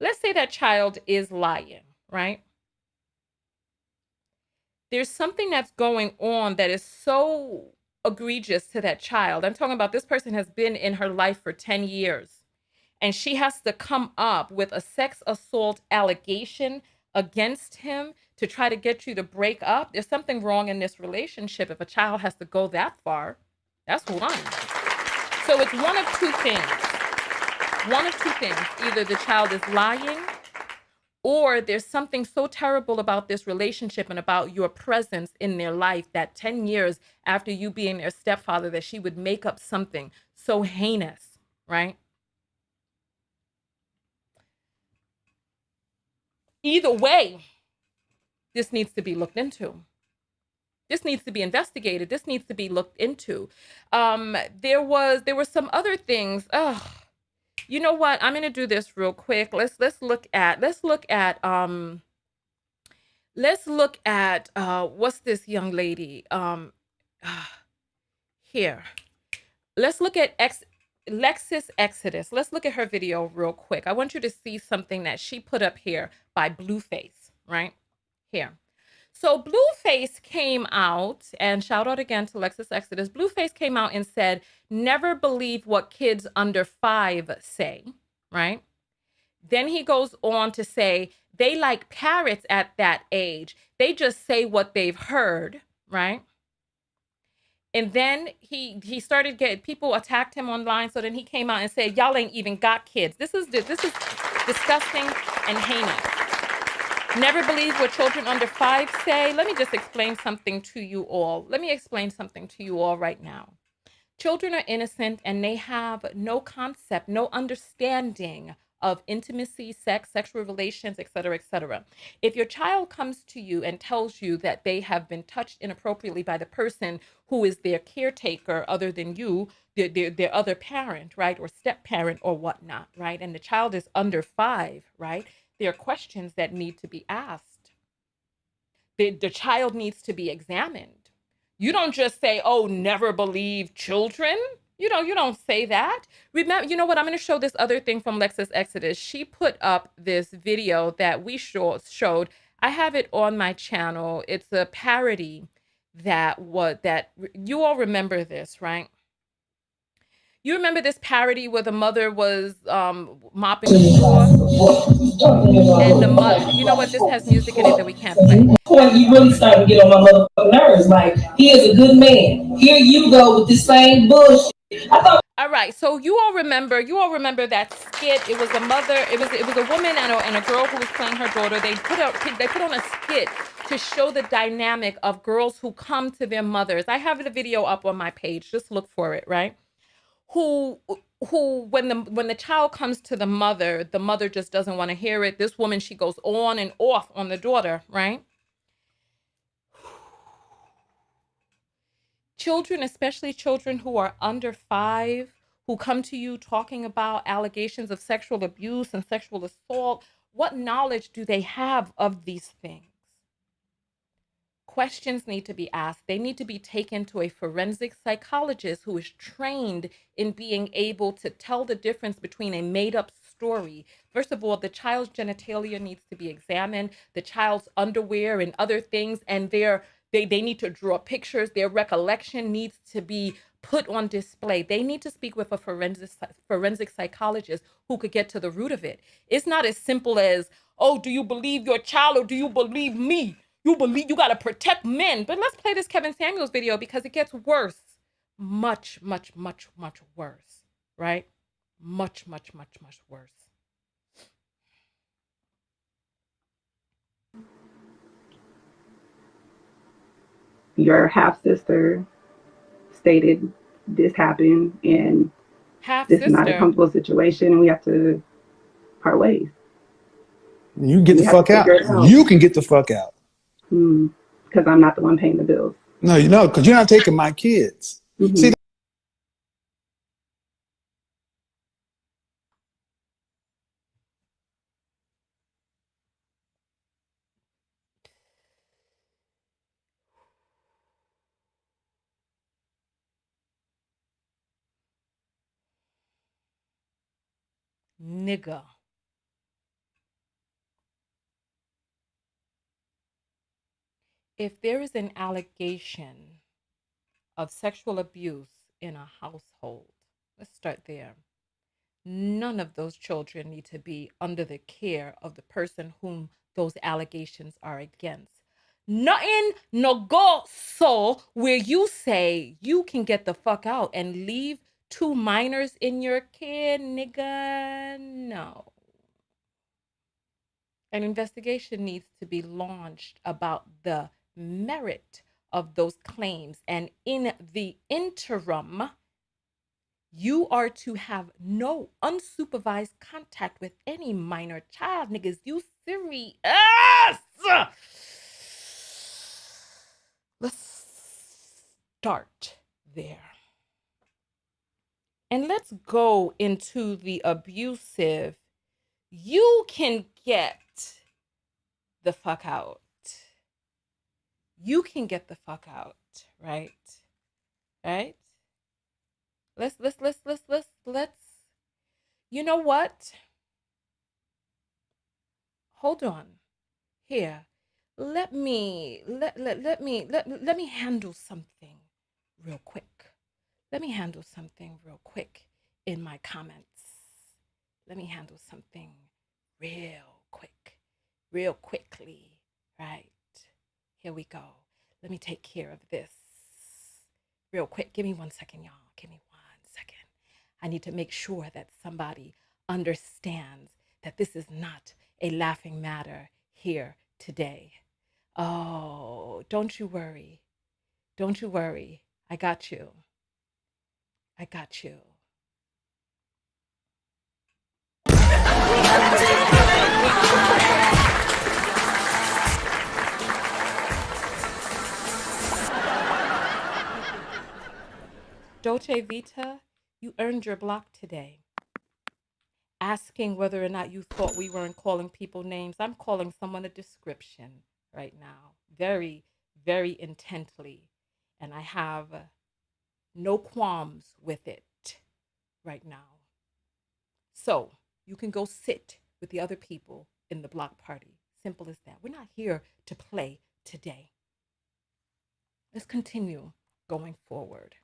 that child is lying, right? There's something that's going on that is so egregious to that child. I'm talking about this person has been in her life for 10 years and she has to come up with a sex assault allegation against him to try to get you to break up. There's something wrong in this relationship if a child has to go that far. That's one. So it's one of two things. One of two things. Either the child is lying or there's something so terrible about this relationship and about your presence in their life that 10 years after you being their stepfather, that she would make up something so heinous, right? Either way, this needs to be looked into. This needs to be investigated. This needs to be looked into. There were some other things. You know what? I'm gonna do this real quick. Let's look at what's this young lady here. Let's look at Lexis Exodus. Let's look at her video real quick. I want you to see something that she put up here by Blueface, right? Here. So Blueface came out, and shout out again to Lexis Exodus. Blueface came out and said, never believe what kids under 5 say, right? Then he goes on to say, they like parrots at that age. They just say what they've heard, right? And then he started getting, people attacked him online. So then he came out and said, y'all ain't even got kids. This is disgusting and heinous. Never believe what children under 5 say. Let me just explain something to you all. Let me explain something to you all right now. Children are innocent and they have no concept, no understanding of intimacy, sex, sexual relations, etc., etc. If your child comes to you and tells you that they have been touched inappropriately by the person who is their caretaker other than you, their other parent, right, or step parent or whatnot, right, and the child is under 5, right, there are questions that need to be asked. The child needs to be examined. You don't just say, oh, never believe children. You don't say that. Remember, you know what? I'm going to show this other thing from Lexis Exodus. She put up this video that we showed. I have it on my channel. It's a parody that you all remember this, right? You remember this parody where the mother was mopping the floor? And the mother, you know what? This has music in it that we can't play. Point you really starting to get on my motherfucking nerves. Like, he is a good man. Here you go with the same bullshit. All right, so you all remember that skit. It was a mother, it was a woman and a girl who was playing her daughter. They put on a skit to show the dynamic of girls who come to their mothers. I have the video up on my page. Just look for it, right? Who when the child comes to the mother just doesn't want to hear it. This woman, she goes on and off on the daughter, right? Children, especially children who are under 5, who come to you talking about allegations of sexual abuse and sexual assault, what knowledge do they have of these things? Questions need to be asked. They need to be taken to a forensic psychologist who is trained in being able to tell the difference between a made-up story. First of all, the child's genitalia needs to be examined, the child's underwear and other things, and they need to draw pictures. Their recollection needs to be put on display. They need to speak with a forensic psychologist who could get to the root of it. It's not as simple as, oh, do you believe your child or do you believe me? You believe you got to protect men. But let's play this Kevin Samuels video because it gets worse. Much, much, much, much worse, right? Much, much, much, much worse. Your half sister stated this happened and Half this is not a sister. comfortable situation and we have to part ways. You get We the have to fuck out. figure it out. You can get the fuck out. Because I'm not the one paying the bills. No, you know, because you're not taking my kids. See, Nigga. If there is an allegation of sexual abuse in a household, let's start there. None of those children need to be under the care of the person whom those allegations are against. Nothing no go so where you say you can get the fuck out and leave 2 minors in your care, nigga. No. An investigation needs to be launched about the merit of those claims. And in the interim, you are to have no unsupervised contact with any minor child. Niggas, you serious? Let's start there. And let's go into the abusive. You can get the fuck out. You can get the fuck out, right? Right? Let's you know what? Hold on. Here. Let me handle something real quick. Let me handle something real quick in my comments. Let me handle something real quickly, right? Here we go. Let me take care of this real quick. Give me 1 second, y'all. Give me 1 second. I need to make sure that somebody understands that this is not a laughing matter here today. Oh, don't you worry. Don't you worry. I got you. I got you. Dolce Vita, you earned your block today. Asking whether or not you thought we weren't calling people names. I'm calling someone a description right now, very, very intently. And I have no qualms with it right now. So you can go sit with the other people in the block party. Simple as that. We're not here to play today. Let's continue going forward.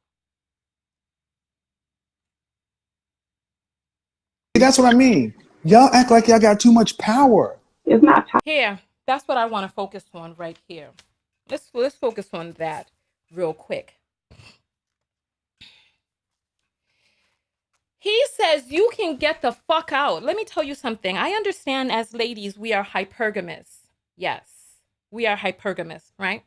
that's what I mean. Y'all act like y'all got too much power. It's not Here, that's what I want to focus on right here. Let's focus on that real quick. He says you can get the fuck out. Let me tell you something. I understand as ladies, we are hypergamous. Yes, we are hypergamous, right?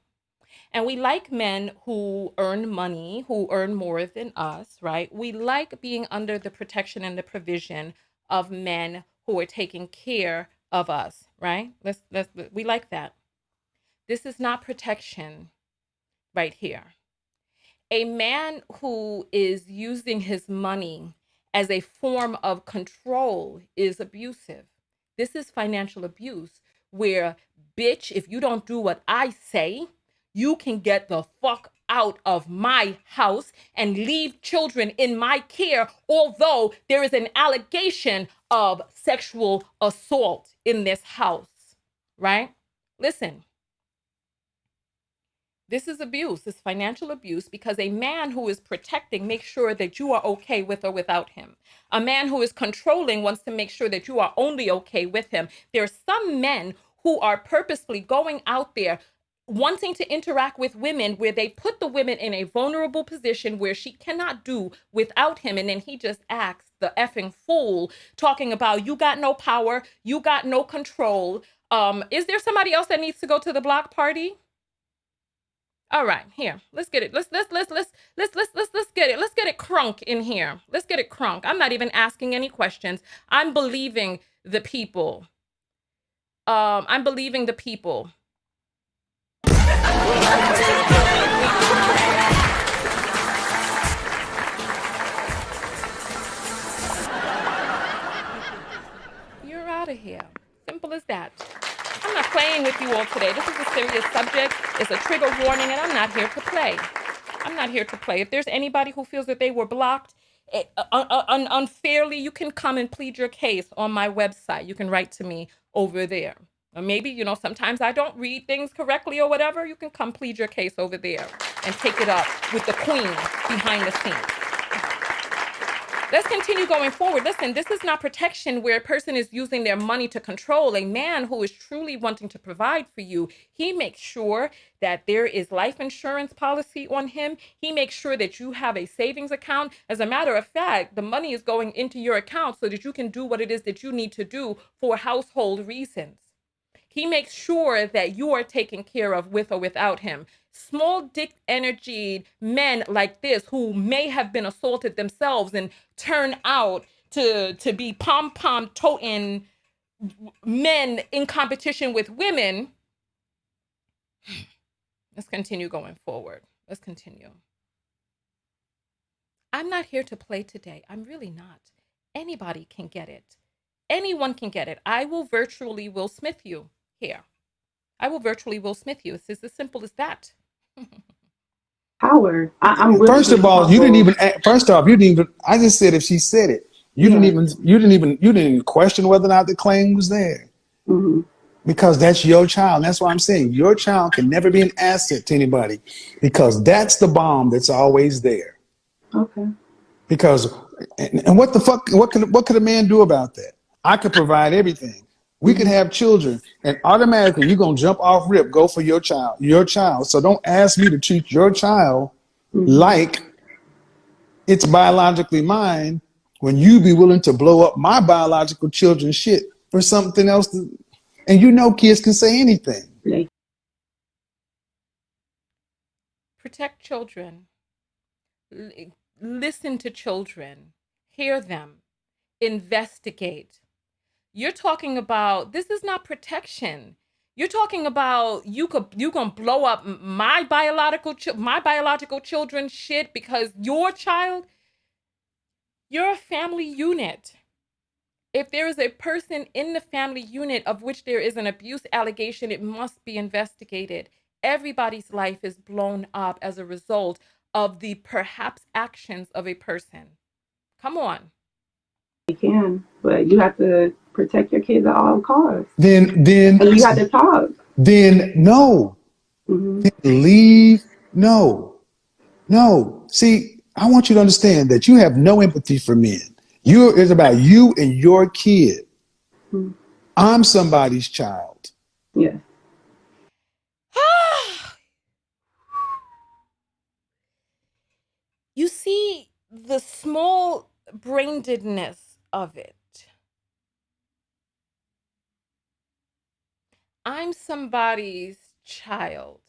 And we like men who earn money, who earn more than us, right? We like being under the protection and the provision of men who are taking care of us, right? We like that. This is not protection right here. A man who is using his money as a form of control is abusive. This is financial abuse where, bitch, if you don't do what I say, you can get the fuck out of my house and leave children in my care, although there is an allegation of sexual assault in this house, right? Listen, this is abuse, this financial abuse, because a man who is protecting makes sure that you are okay with or without him. A man who is controlling wants to make sure that you are only okay with him. There are some men who are purposely going out there wanting to interact with women where they put the women in a vulnerable position where she cannot do without him. And then he just acts the effing fool, talking about you got no power, you got no control. Is there somebody else that needs to go to the block party? All right, here. Let's get it. Let's get it. Let's get it crunk in here. Let's get it crunk. I'm not even asking any questions. I'm believing the people. I'm believing the people. You're out of here. Simple as that. I'm not playing with you all today. This is a serious subject. It's a trigger warning, and I'm not here to play. I'm not here to play. If there's anybody who feels that they were blocked unfairly, you can come and plead your case on my website. You can write to me over there. Or maybe, sometimes I don't read things correctly or whatever. You can come plead your case over there and take it up with the queen behind the scenes. Let's continue going forward. Listen, this is not protection where a person is using their money to control. A man who is truly wanting to provide for you, he makes sure that there is life insurance policy on him. He makes sure that you have a savings account. As a matter of fact, the money is going into your account so that you can do what it is that you need to do for household reasons. He makes sure that you are taken care of with or without him. Small dick energied men like this who may have been assaulted themselves and turn out to be pom-pom toting men in competition with women. Let's continue going forward. Let's continue. I'm not here to play today. I'm really not. Anybody can get it. Anyone can get it. I will virtually Will Smith you here. I will virtually Will Smith you. It's as simple as that. Power. I'm really First of all, you didn't even. First off, you didn't even. I just said if she said it, you didn't even. You didn't even question whether or not the claim was there. Mm-hmm. Because that's your child. That's why I'm saying your child can never be an asset to anybody, because that's the bomb that's always there. Okay. Because and what the fuck? What could a man do about that? I could provide everything. We could have children, and automatically you're gonna jump off rip, go for your child. Your child. So don't ask me to treat your child like it's biologically mine when you be willing to blow up my biological children's shit for something else. And kids can say anything. Protect children. Listen to children. Hear them. Investigate. You're talking about, this is not protection. You're talking about you gonna blow up my biological children's shit because your child, you're a family unit. If there is a person in the family unit of which there is an abuse allegation, it must be investigated. Everybody's life is blown up as a result of the perhaps actions of a person. Come on. You can, but you have to protect your kids at all costs. Then And you have to talk. Then no. Then leave. No. See, I want you to understand that you have no empathy for men. It's about you and your kid. I'm somebody's child. Yeah. You see the small brainedness of it. I'm somebody's child.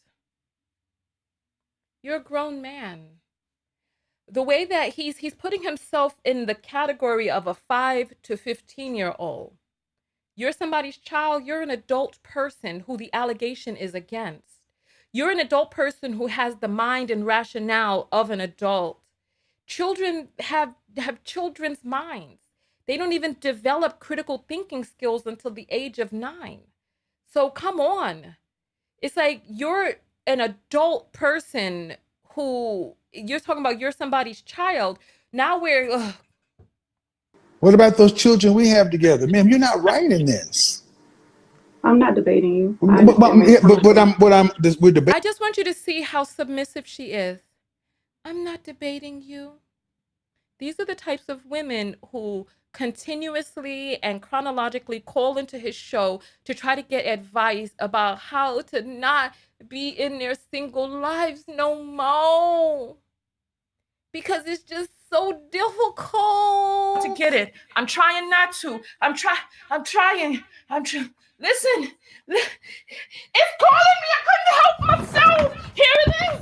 You're a grown man. The way that he's putting himself in the category of a 5 to 15-year-old. You're somebody's child. You're an adult person who the allegation is against. You're an adult person who has the mind and rationale of an adult. Children have children's minds. They don't even develop critical thinking skills until the age of 9. So come on. It's like you're an adult person who you're talking about you're somebody's child. Now we're What about those children we have together? Ma'am, you're not right in this. I'm not debating you. I But, understand where you're coming from. we're debating. I just want you to see how submissive she is. I'm not debating you. These are the types of women who continuously and chronologically call into his show to try to get advice about how to not be in their single lives no more. Because it's just so difficult To get it. I'm trying not to. I'm trying. Listen. It's calling me. I couldn't help myself. Here it is.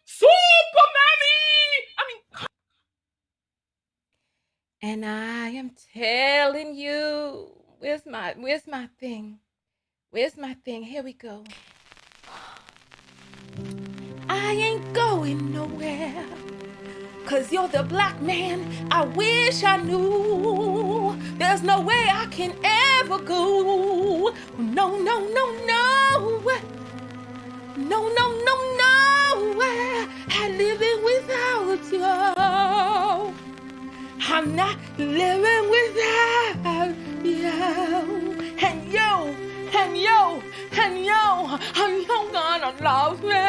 Super Mammy. I mean, and I am telling you, where's my thing? Where's my thing? Here we go. I ain't going nowhere. 'Cause you're the black man I wish I knew. There's no way I can ever go. No, no, no, no. No, no, no, no. I'm living without you. I'm not living without you. And you, and you, and you, and you gonna love me.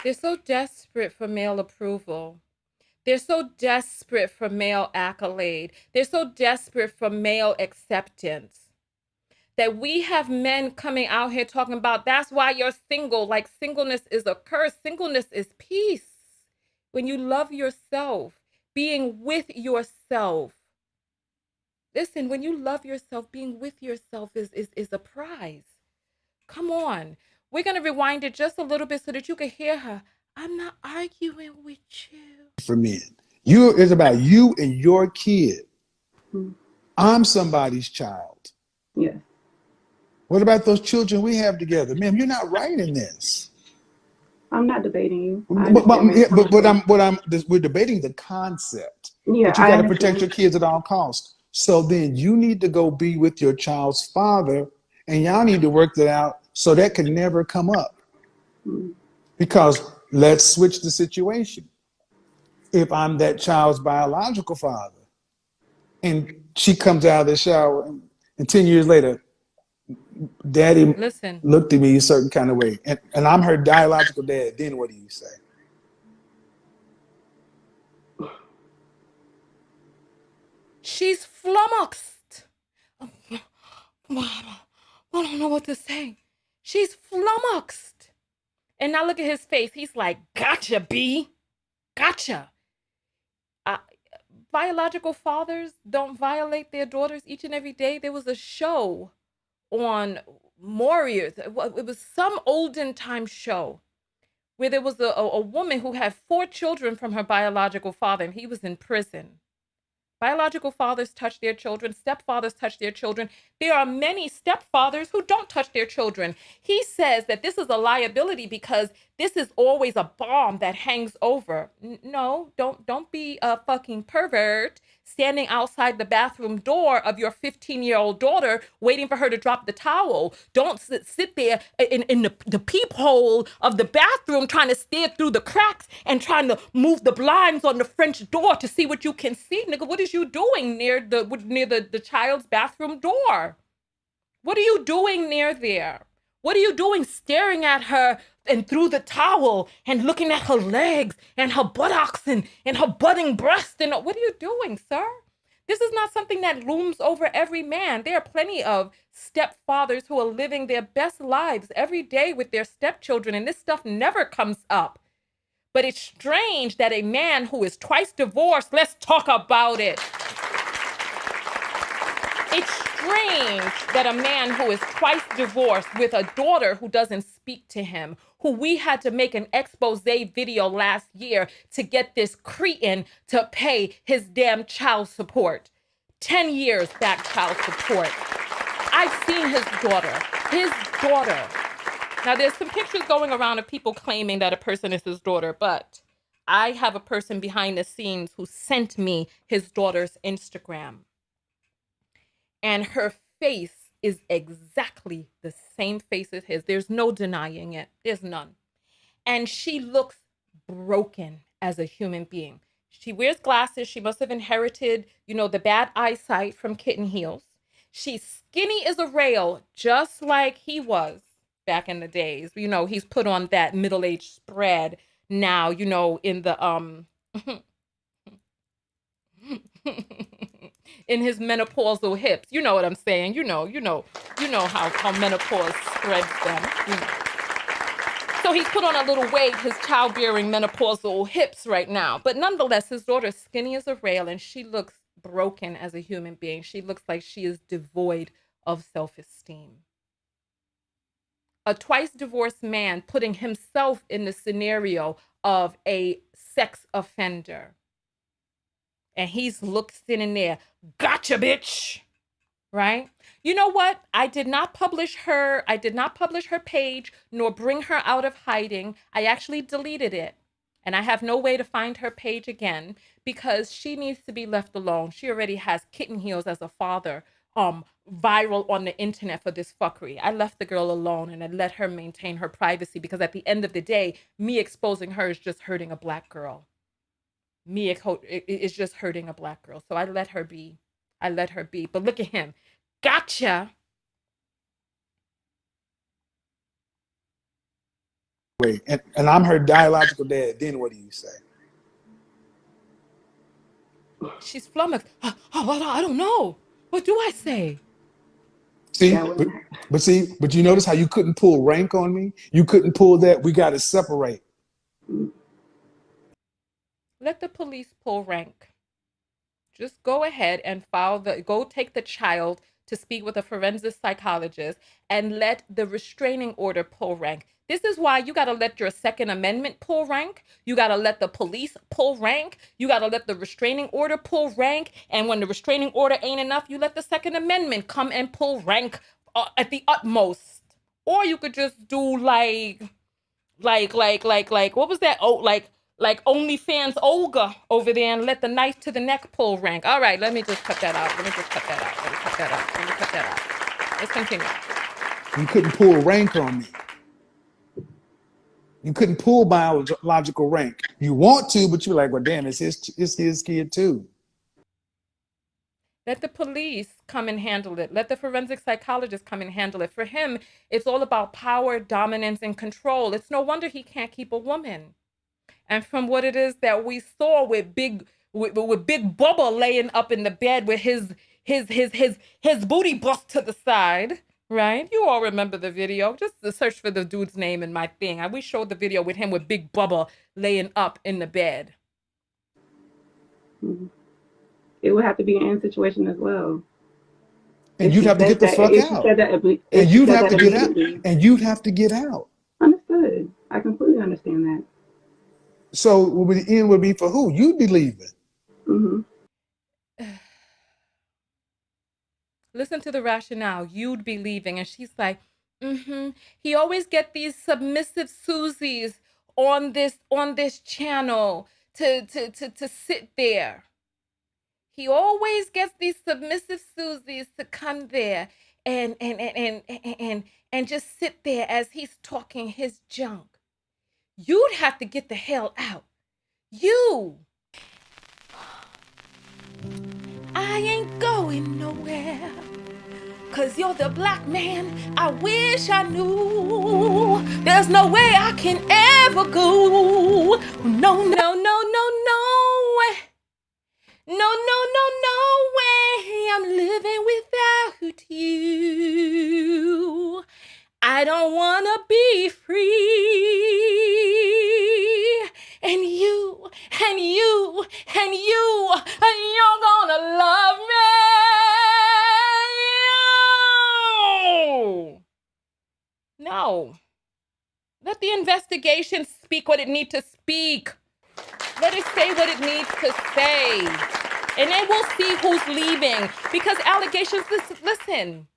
They're so desperate for male approval. They're so desperate for male accolade. They're so desperate for male acceptance that we have men coming out here talking about that's why you're single. Like singleness is a curse. Singleness is peace. When you love yourself, being with yourself. Listen, when you love yourself, being with yourself is a prize. Come on. We're going to rewind it just a little bit so that you can hear her. I'm not arguing with you. For men. It's about you and your kid. Hmm. I'm somebody's child. Yes. What about those children we have together? Ma'am, you're not right in this. I'm not debating you. I understand where you're coming from. We're debating the concept Yeah, that you I got to protect your understand. kids at all costs. So then you need to go be with your child's father, and y'all need to work that out so that can never come up. Hmm. Because let's switch the situation. If I'm that child's biological father, and she comes out of the shower, and 10 years later, daddy Listen, looked at me a certain kind of way, and I'm her biological dad, then what do you say? she's flummoxed. I don't know what to say. She's flummoxed. And now look at his face. He's like, gotcha, B. Gotcha. Uh, Biological fathers don't violate their daughters each and every day. There was a show on Warriors. It was some olden time show where there was a woman who had 4 children from her biological father, and he was in prison. Biological fathers touch their children. Stepfathers touch their children. There are many stepfathers who don't touch their children. He says that this is a liability because this is always a bomb that hangs over. No, don't be a fucking pervert standing outside the bathroom door of your 15-year-old daughter waiting for her to drop the towel. Don't sit there in the peephole of the bathroom trying to stare through the cracks and trying to move the blinds on the French door to see what you can see. Nigga, what is you doing near the child's bathroom door? What are you doing near there? What are you doing staring at her and through the towel and looking at her legs and her buttocks and her budding breast? And what are you doing, sir? This is not something that looms over every man. There are plenty of stepfathers who are living their best lives every day with their stepchildren, and this stuff never comes up. But it's strange that a man who is twice divorced, let's talk about it. It's strange that a man who is twice divorced with a daughter who doesn't speak to him, who we had to make an expose video last year to get this cretin to pay his damn child support. 10 years back child support. I've seen his daughter. His daughter. Now, there's some pictures going around of people claiming that a person is his daughter, but I have a person behind the scenes who sent me his daughter's Instagram. And her face is exactly the same face as his. There's no denying it. There's none. And she looks broken as a human being. She wears glasses. She must have inherited, the bad eyesight from Kittenheels. She's skinny as a rail, just like he was back in the days. He's put on that middle-aged spread now, in the in his menopausal hips. You know what I'm saying? You know how menopause spreads them. So he's put on a little weight, his childbearing menopausal hips right now. But nonetheless, his daughter's skinny as a rail, and she looks broken as a human being. She looks like she is devoid of self-esteem. A twice divorced man putting himself in the scenario of a sex offender. And he's sitting there, gotcha, bitch. Right? You know what? I did not publish her page nor bring her out of hiding. I actually deleted it. And I have no way to find her page again because she needs to be left alone. She already has Kittenheels as a father viral on the internet for this fuckery. I left the girl alone and I let her maintain her privacy because at the end of the day, me exposing her is just hurting a black girl. It's just hurting a black girl. So I let her be. But look at him. Gotcha. Wait, and I'm her biological dad. Then what do you say? She's flummoxed. I don't know. What do I say? See, That wouldn't but you notice how you couldn't pull rank on me? You couldn't pull that. We got to separate. Let the police pull rank. Just go ahead and go take the child to speak with a forensic psychologist and let the restraining order pull rank. This is why you got to let your Second Amendment pull rank. You got to let the police pull rank. You got to let the restraining order pull rank. And when the restraining order ain't enough, you let the Second Amendment come and pull rank at the utmost. Or you could just do like what was that? Oh, like OnlyFans Olga over there and let the knife to the neck pull rank. All right, let me just cut that out. Let me cut that out. Let's continue. You couldn't pull rank on me. You couldn't pull biological rank. You want to, but you're like, well, damn, it's his kid too. Let the police come and handle it. Let the forensic psychologist come and handle it. For him, it's all about power, dominance, and control. It's no wonder he can't keep a woman. And from what it is that we saw with Big Bubba laying up in the bed with his booty bust to the side, right? You all remember the video. Just search for the dude's name in my thing. We showed the video with him with Big Bubba laying up in the bed. It would have to be an end situation as well. And you'd have to get the fuck out. And you'd have to get out. And you'd have to get out. Understood. I completely understand that. So the end would be for who? You'd be leaving. Mm-hmm. Listen to the rationale. You'd be leaving. And she's like, he always get these submissive Susies on this channel to sit there. He always gets these submissive Susies to come there and just sit there as he's talking his junk. You'd have to get the hell out. I ain't going nowhere. 'Cause you're the black man I wish I knew. There's no way I can ever go. No. No way I'm living without you. I don't wanna be free. And you're gonna love me. No. Let the investigation speak what it needs to speak. Let it say what it needs to say. And then we'll see who's leaving. Because allegations, listen,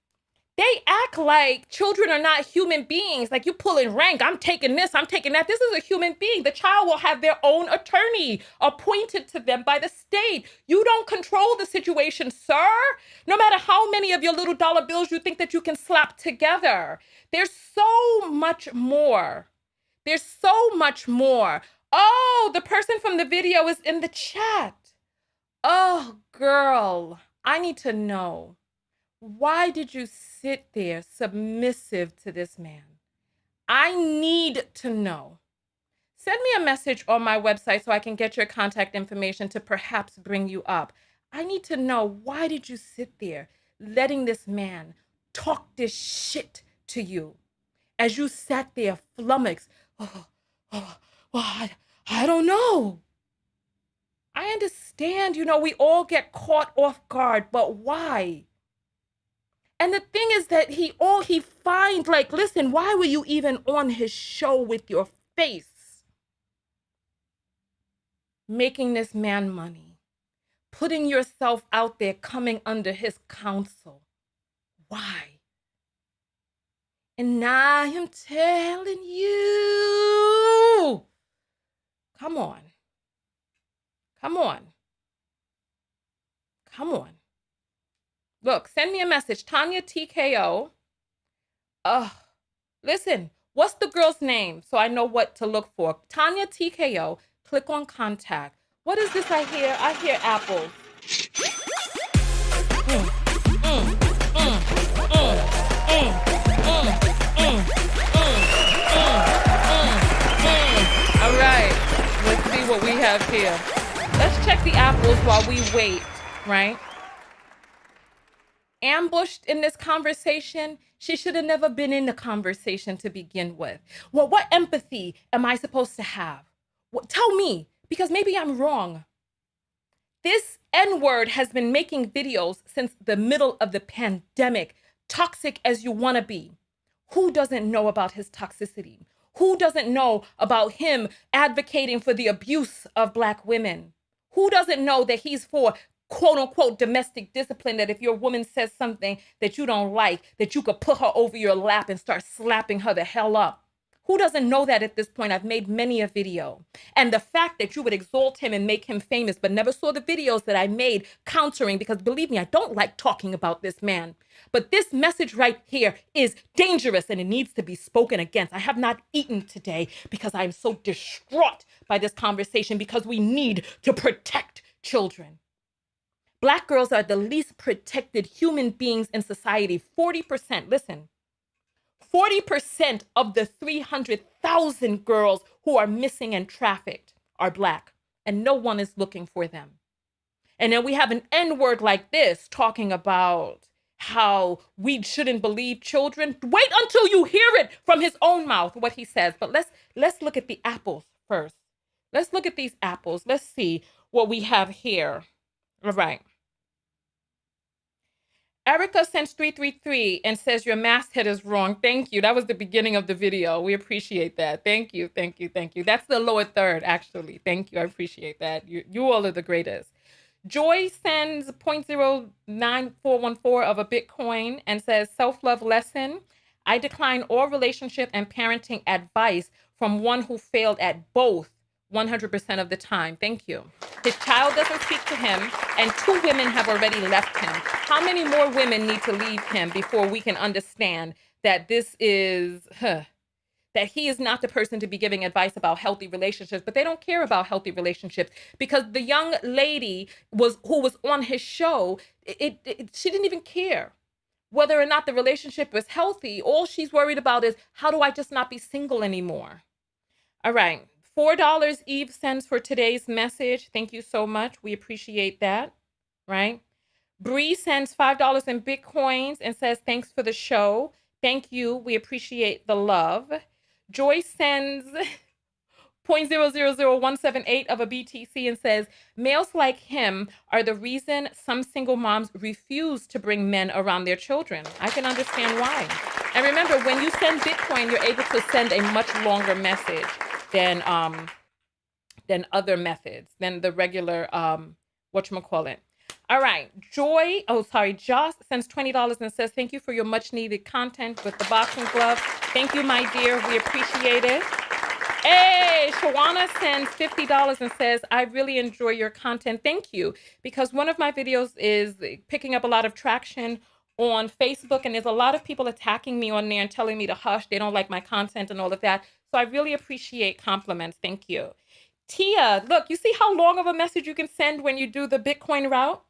They act like children are not human beings. Like, you pulling rank. I'm taking this, I'm taking that. This is a human being. The child will have their own attorney appointed to them by the state. You don't control the situation, sir. No matter how many of your little dollar bills you think that you can slap together. There's so much more. There's so much more. Oh, the person from the video is in the chat. Oh, girl, I need to know. Why did you sit there submissive to this man? I need to know. Send me a message on my website so I can get your contact information to perhaps bring you up. I need to know, why did you sit there letting this man talk this shit to you as you sat there flummoxed? I don't know. I understand, we all get caught off guard, but why? And the thing is that he finds, like, listen, why were you even on his show with your face? Making this man money, putting yourself out there, coming under his counsel. Why? And I am telling you, come on. Come on. Come on. Look, send me a message, Tanya TKO. Listen, what's the girl's name so I know what to look for? Tanya TKO. Click on contact. What is this I hear? I hear apples. All right, let's see what we have here. Let's check the apples while we wait, right? Ambushed in this conversation, she should have never been in the conversation to begin with. Well, what empathy am I supposed to have? Tell me, because maybe I'm wrong. This N-word has been making videos since the middle of the pandemic, toxic as you want to be. Who doesn't know about his toxicity? Who doesn't know about him advocating for the abuse of Black women? Who doesn't know that he's for quote unquote domestic discipline, that if your woman says something that you don't like, that you could put her over your lap and start slapping her the hell up? Who doesn't know that at this point? I've made many a video. And the fact that you would exalt him and make him famous, but never saw the videos that I made countering, because believe me, I don't like talking about this man. But this message right here is dangerous and it needs to be spoken against. I have not eaten today because I'm so distraught by this conversation, because we need to protect children. Black girls are the least protected human beings in society. 40%, listen, 40% of the 300,000 girls who are missing and trafficked are Black, and no one is looking for them. And then we have an N-word like this talking about how we shouldn't believe children. Wait until you hear it from his own mouth, what he says. But let's look at the apples first. Let's look at these apples. Let's see what we have here. All right. Erica sends 333 and says your masthead is wrong. Thank you. That was the beginning of the video. We appreciate that. Thank you. Thank you. Thank you. That's the lower third, actually. Thank you. I appreciate that. You all are the greatest. Joy sends 0.09414 of a Bitcoin and says, self-love lesson. I decline all relationship and parenting advice from one who failed at both 100% of the time. Thank you. His child doesn't speak to him, and 2 women have already left him. How many more women need to leave him before we can understand that this is, that he is not the person to be giving advice about healthy relationships? But they don't care about healthy relationships, because the young lady who was on his show, she didn't even care whether or not the relationship was healthy. All she's worried about is, how do I just not be single anymore? All right. $4 Eve sends for today's message. Thank you so much. We appreciate that, right? Bree sends $5 in Bitcoins and says, thanks for the show. Thank you. We appreciate the love. Joy sends 0.0178 of a BTC and says, males like him are the reason some single moms refuse to bring men around their children. I can understand why. And remember, when you send Bitcoin, you're able to send a much longer message than other methods, than the regular, whatchamacallit. All right. Joy, oh, sorry. Joss sends $20 and says, thank you for your much needed content with the boxing glove. Thank you, my dear. We appreciate it. Hey, Shawana sends $50 and says, I really enjoy your content. Thank you. Because one of my videos is picking up a lot of traction on Facebook, and there's a lot of people attacking me on there and telling me to hush. They don't like my content and all of that. So I really appreciate compliments. Thank you. Tia, look, you see how long of a message you can send when you do the Bitcoin route?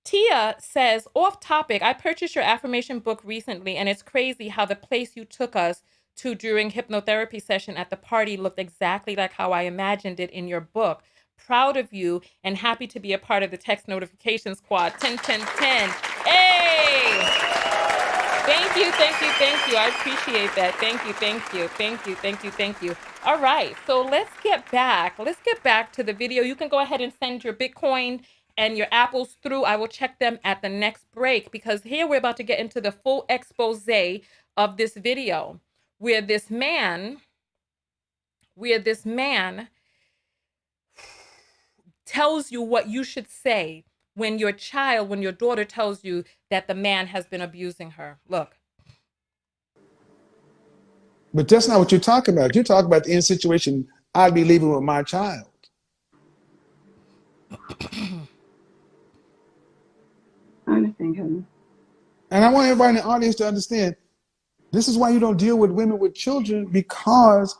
Tia says, off topic, I purchased your affirmation book recently, and it's crazy how the place you took us to during hypnotherapy session at the party looked exactly like how I imagined it in your book. Proud of you and happy to be a part of the text notification squad. 10, 10, 10. Hey! Thank you, thank you, thank you. I appreciate that. Thank you, thank you, thank you, thank you, thank you. All right, so let's get back. Let's get back to the video. You can go ahead and send your Bitcoin and your apples through. I will check them at the next break because here we're about to get into the full expose of this video where this man tells you what you should say when your child, when your daughter tells you that the man has been abusing her. Look. But that's not what you're talking about. You're talking about the end situation I'd be leaving with my child. I understand, Kevin. And I want everybody in the audience to understand this is why you don't deal with women with children, because,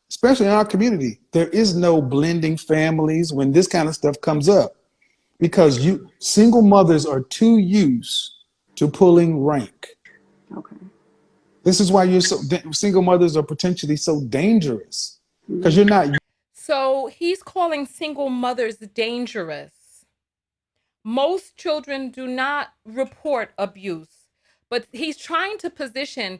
especially in our community, there is no blending families when this kind of stuff comes up. Because single mothers are too used to pulling rank. Okay. This is why single mothers are potentially so dangerous, because you're not. So he's calling single mothers dangerous. Most children do not report abuse, but he's trying to position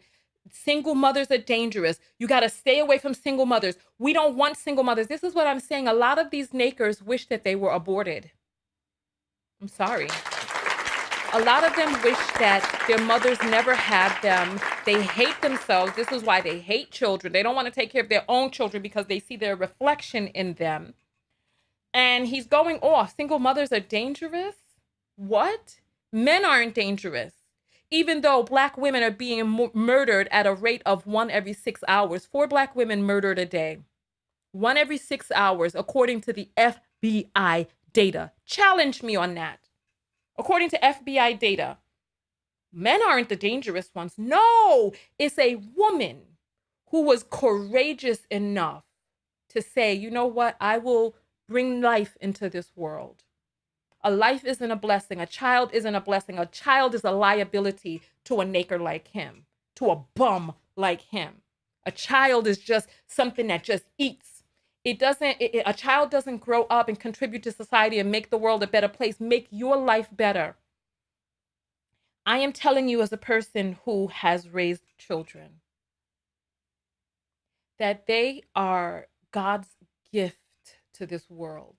single mothers are dangerous. You got to stay away from single mothers. We don't want single mothers. This is what I'm saying. A lot of these nakers wish that they were aborted. I'm sorry. A lot of them wish that their mothers never had them. They hate themselves. This is why they hate children. They don't want to take care of their own children because they see their reflection in them. And he's going off. Single mothers are dangerous? What? Men aren't dangerous. Even though Black women are being murdered at a rate of 1 every 6 hours. 4 Black women murdered a day. 1 every 6 hours, according to the FBI data. Challenge me on that. According to FBI data, men aren't the dangerous ones. No, it's a woman who was courageous enough to say, you know what, I will bring life into this world. A life isn't a blessing. A child isn't a blessing. A child is a liability to a naker like him, to a bum like him. A child is just something that just eats. A child doesn't grow up and contribute to society and make the world a better place, make your life better. I am telling you as a person who has raised children that they are God's gift to this world.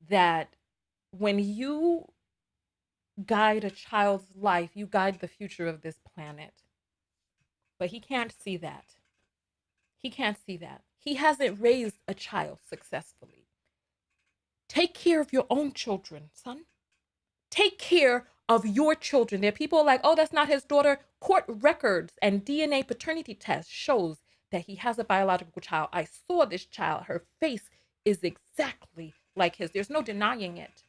That when you guide a child's life, you guide the future of this planet. But he can't see that. He can't see that. He hasn't raised a child successfully. Take care of your own children, son. Take care of your children. There are people like, oh, that's not his daughter. Court records and DNA paternity tests shows that he has a biological child. I saw this child. Her face is exactly like his. There's no denying it.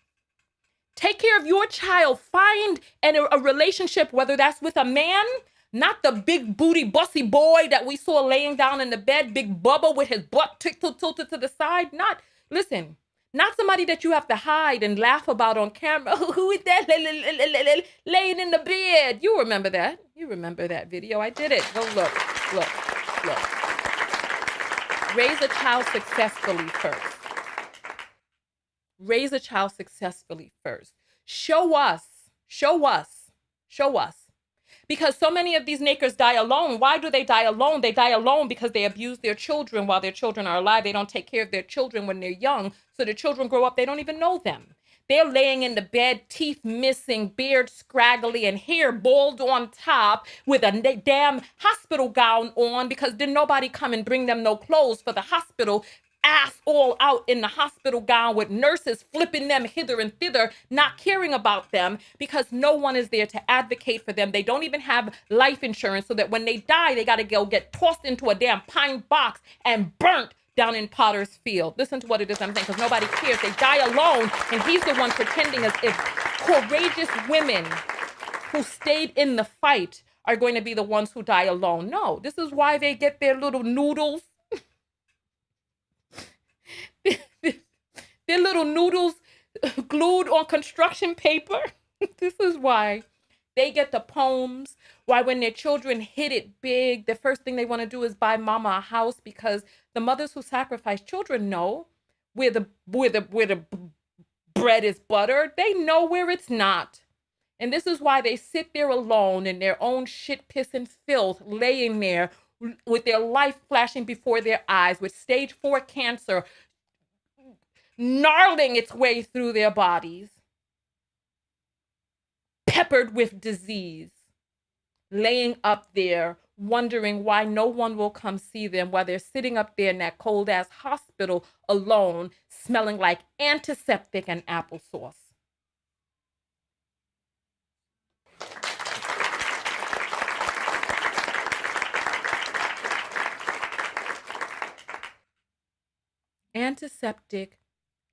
Take care of your child. Find a relationship, whether that's with a man, not the big booty bussy boy that we saw laying down in the bed, big Bubba with his butt tilted to the side. Not somebody that you have to hide and laugh about on camera. Who is that laying in the bed? You remember that. You remember that video. I did it. Go look. Raise a child successfully first. Raise a child successfully first. Show us. Because so many of these nakers die alone. Why do they die alone? They die alone because they abuse their children while their children are alive. They don't take care of their children when they're young. So the children grow up, they don't even know them. They're laying in the bed, teeth missing, beard scraggly, and hair bald on top with a damn hospital gown on because didn't nobody come and bring them no clothes for the hospital. ass all out in the hospital gown with nurses flipping them hither and thither, not caring about them because no one is there to advocate for them. They don't even have life insurance, so that when they die, they got to go get tossed into a damn pine box and burnt down in Potter's Field. Listen to what it is I'm saying, because nobody cares. They die alone, and he's the one pretending as if courageous women who stayed in the fight are going to be the ones who die alone. No, this is why they get their little noodles. Their little noodles glued on construction paper. This is why they get the poems. Why when their children hit it big, the first thing they want to do is buy mama a house, because the mothers who sacrifice children know where the bread is buttered. They know where it's not. And this is why they sit there alone in their own shit, piss, and filth, laying there with their life flashing before their eyes, with stage 4 cancer gnarling its way through their bodies, peppered with disease, laying up there, wondering why no one will come see them, while they're sitting up there in that cold ass hospital alone, smelling like antiseptic and applesauce. Antiseptic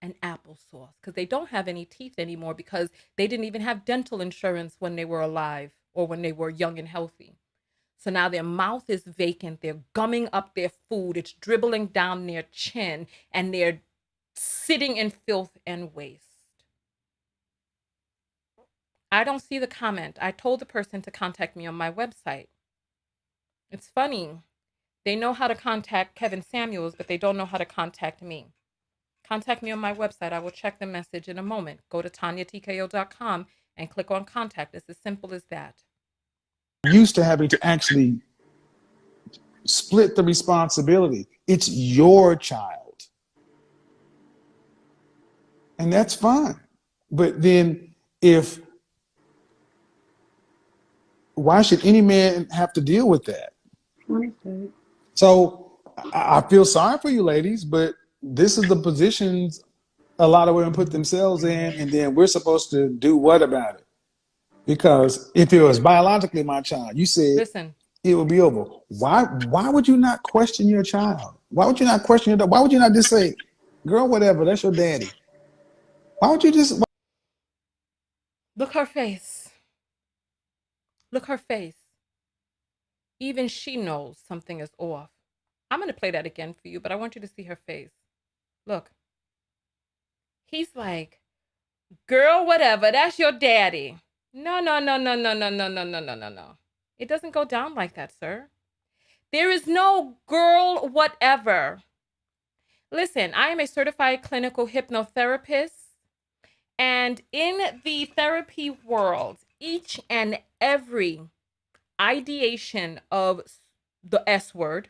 and applesauce, because they don't have any teeth anymore, because they didn't even have dental insurance when they were alive or when they were young and healthy. So now their mouth is vacant. They're gumming up their food. It's dribbling down their chin, and they're sitting in filth and waste. I don't see the comment. I told the person to contact me on my website. It's funny. They know how to contact Kevin Samuels, but they don't know how to contact me. Contact me on my website. I will check the message in a moment. Go to TanyaTKO.com and click on contact. It's as simple as that. Used to having to actually split the responsibility. It's your child. And that's fine. But then why should any man have to deal with that? Understood. So I feel sorry for you ladies, but this is the positions a lot of women put themselves in, and then we're supposed to do what about it? Because if it was biologically my child, you said Listen, it would be over. Why would you not question your child? Why would you not question your dad? Why would you not just say, girl, whatever, that's your daddy? Why would you just look her face. Look her face. Even she knows something is off. I'm going to play that again for you, but I want you to see her face. Look. He's like, girl, whatever, that's your daddy. No, no, no, no, no, no, no, no, no, no, no, no. It doesn't go down like that, sir. There is no girl, whatever. Listen, I am a certified clinical hypnotherapist. And in the therapy world, each and every ideation of the S word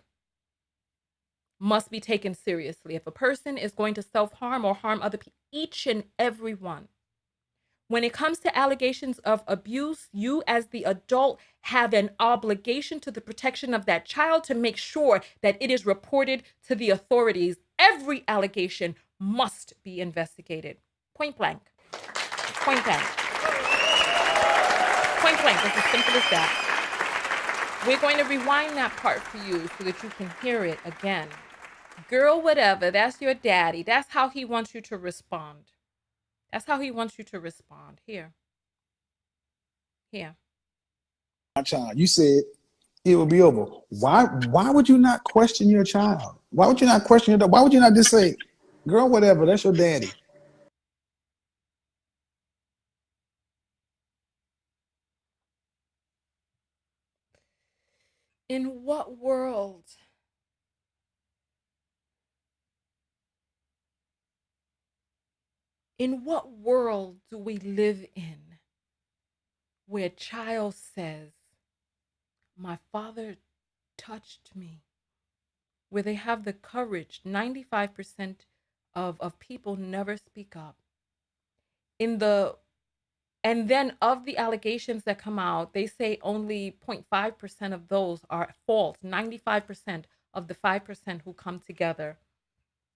must be taken seriously. If a person is going to self-harm or harm other people, each and every one. When it comes to allegations of abuse, you as the adult have an obligation to the protection of that child to make sure that it is reported to the authorities. Every allegation must be investigated. Point blank. Point blank. Point blank. It's as simple as that. We're going to rewind that part for you so that you can hear it again. Girl, whatever, that's your daddy. That's how he wants you to respond. That's how he wants you to respond. Here. my child? You said it would be over. Why would you not question your child? Why would you not question your dad? Why would you not just say, girl, whatever, that's your daddy? In what world? In what world do we live in where a child says, my father touched me? Where they have the courage, 95% of people never speak up. And then of the allegations that come out, they say only 0.5% of those are false. 95% of the 5% who come together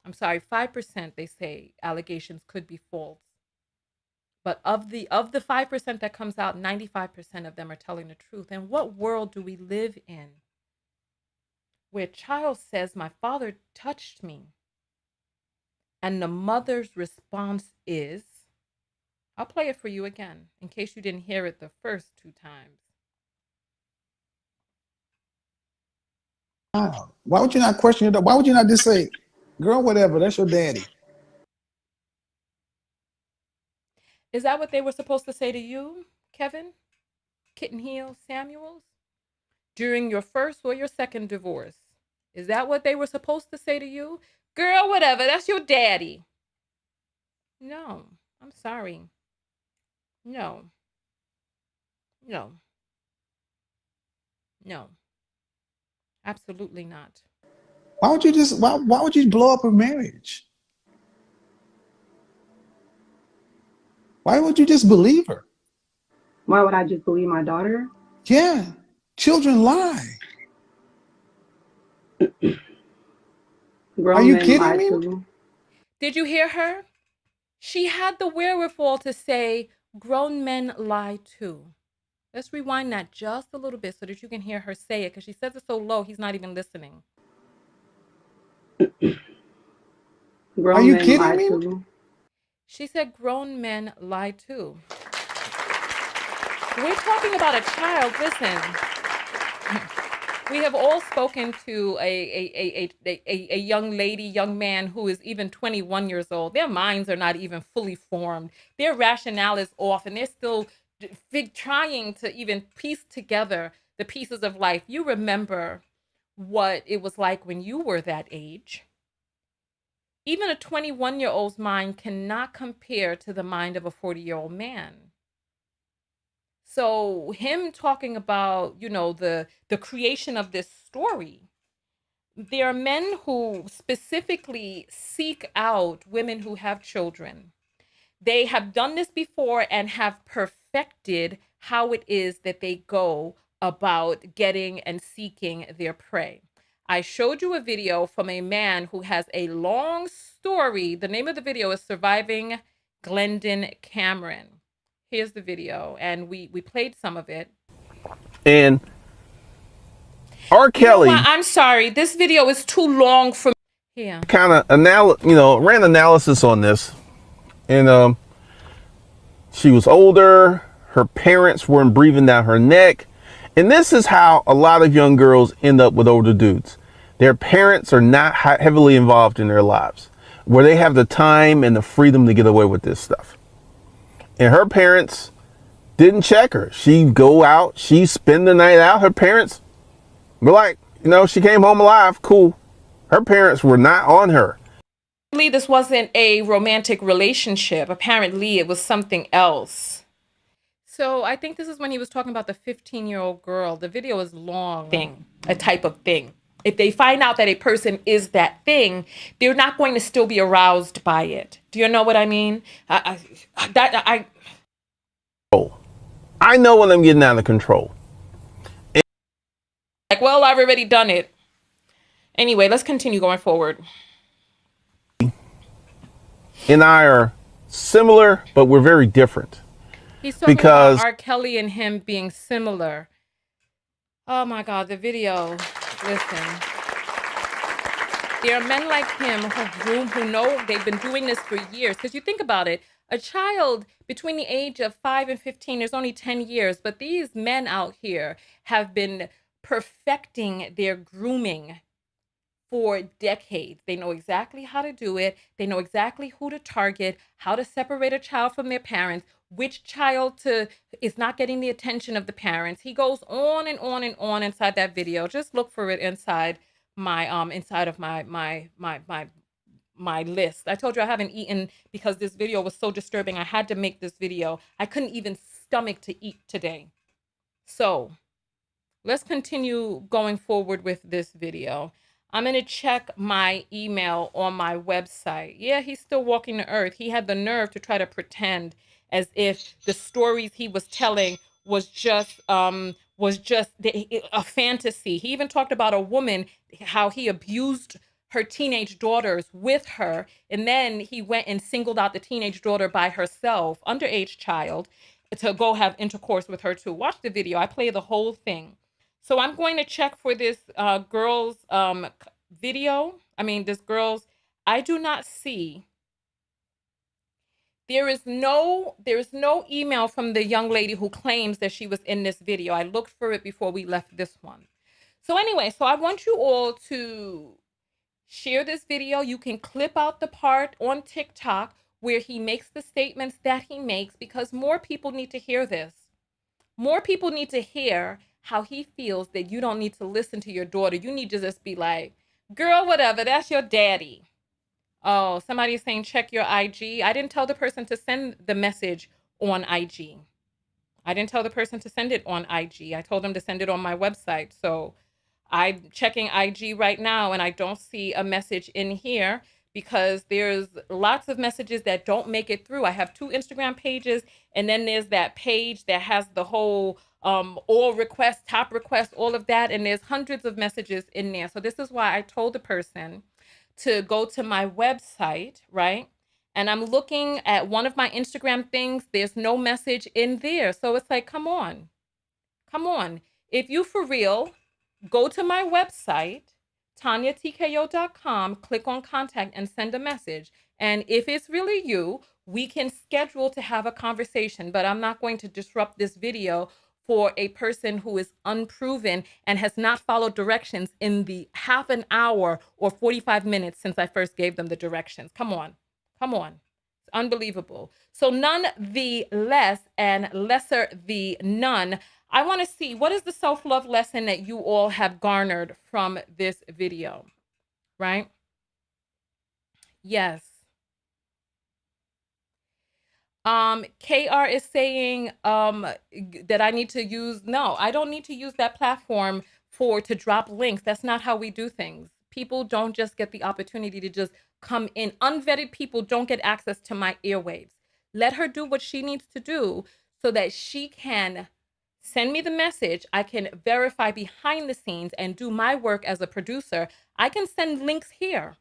I'm sorry, 5% they say allegations could be false. But of the 5% that comes out, 95% of them are telling the truth. And what world do we live in where a child says, "My father touched me," and the mother's response is, I'll play it for you again in case you didn't hear it the first 2 times. Wow. Why would you not question it? Why would you not just say, girl, whatever, that's your daddy? Is that what they were supposed to say to you, Kevin Kittenheels Samuels, during your first or your second divorce? Is that what they were supposed to say to you? Girl, whatever, that's your daddy. No, I'm sorry. No, no, no, absolutely not. Why would you blow up a marriage? Why would you just believe her? Why would I just believe my daughter? Yeah. Children lie. Are Grown you men kidding lie me? too. Did you hear her? She had the wherewithal to say, grown men lie too. Let's rewind that just a little bit so that you can hear her say it, because she says it so low, he's not even listening. Are Grown you men kidding lie me? too. She said, grown men lie too. We're talking about a child. Listen, we have all spoken to a young lady, young man who is even 21 years old. Their minds are not even fully formed. Their rationale is off, and they're still trying to even piece together the pieces of life. You remember what it was like when you were that age. Even a 21-year-old's mind cannot compare to the mind of a 40-year-old man. So him talking about, the creation of this story, there are men who specifically seek out women who have children. They have done this before and have perfected how it is that they go about getting and seeking their prey. I showed you a video from a man who has a long story. The name of the video is Surviving Glendon Cameron. Here's the video, and we played some of it. And R. You know what? Kelly I'm sorry. This video is too long for me. Here. kind of ran analysis on this, and she was older. Her parents weren't breathing down her neck, and this is how a lot of young girls end up with older dudes. Their parents are not heavily involved in their lives, where they have the time and the freedom to get away with this stuff. And her parents didn't check her. She'd go out, she'd spend the night out. Her parents were like, she came home alive, cool. Her parents were not on her. This wasn't a romantic relationship. Apparently, it was something else. So I think this is when he was talking about the 15-year-old girl. The video is long. A type of thing. If they find out that a person is that thing, they're not going to still be aroused by it. Do you know what I mean? I know when I'm getting out of control. Like, well, I've already done it. Anyway, let's continue going forward. And I are similar, but we're very different. He's talking about R. Kelly and him being similar. Oh my God, the video. Listen. There are men like him who know they've been doing this for years. Because you think about it, a child between the age of 5 and 15, there's only 10 years. But these men out here have been perfecting their grooming for decades. They know exactly how to do it. They know exactly who to target, how to separate a child from their parents, which child is not getting the attention of the parents. He goes on and on and on inside that video. Just look for it inside inside of my list. I told you I haven't eaten because this video was so disturbing. I had to make this video. I couldn't even stomach to eat today. So let's continue going forward with this video. I'm going to check my email on my website. Yeah, he's still walking the earth. He had the nerve to try to pretend as if the stories he was telling was just a fantasy. He even talked about a woman, how he abused her teenage daughters with her. And then he went and singled out the teenage daughter by herself, underage child, to go have intercourse with her too. Watch the video. I play the whole thing. So I'm going to check for this girl's video. I mean, this girl's, I do not see. There is no email from the young lady who claims that she was in this video. I looked for it before we left this one. So anyway, so I want you all to share this video. You can clip out the part on TikTok where he makes the statements that he makes, because more people need to hear this. More people need to hear how he feels that you don't need to listen to your daughter. You need to just be like, girl, whatever, that's your daddy. Oh, somebody's saying check your IG. I didn't tell the person to send the message on IG. I didn't tell the person to send it on IG. I told them to send it on my website. So I'm checking IG right now and I don't see a message in here because there's lots of messages that don't make it through. I have 2 Instagram pages, and then there's that page that has the whole all requests, top requests, all of that. And there's hundreds of messages in there. So this is why I told the person to go to my website, right? And I'm looking at one of my Instagram things. There's no message in there. So it's like, come on. Come on. If you for real, go to my website, TanyaTKO.com, click on contact and send a message. And if it's really you, we can schedule to have a conversation, but I'm not going to disrupt this video for a person who is unproven and has not followed directions in the half an hour or 45 minutes since I first gave them the directions. Come on. Come on. It's unbelievable. So none the less and lesser the none. I want to see, what is the self-love lesson that you all have garnered from this video, right? Yes. KR is saying that I need to use, no, I don't need to use that platform to drop links. That's not how we do things. People don't just get the opportunity to just come in. Unvetted people don't get access to my airwaves. Let her do what she needs to do so that she can send me the message. I can verify behind the scenes and do my work as a producer. I can send links here.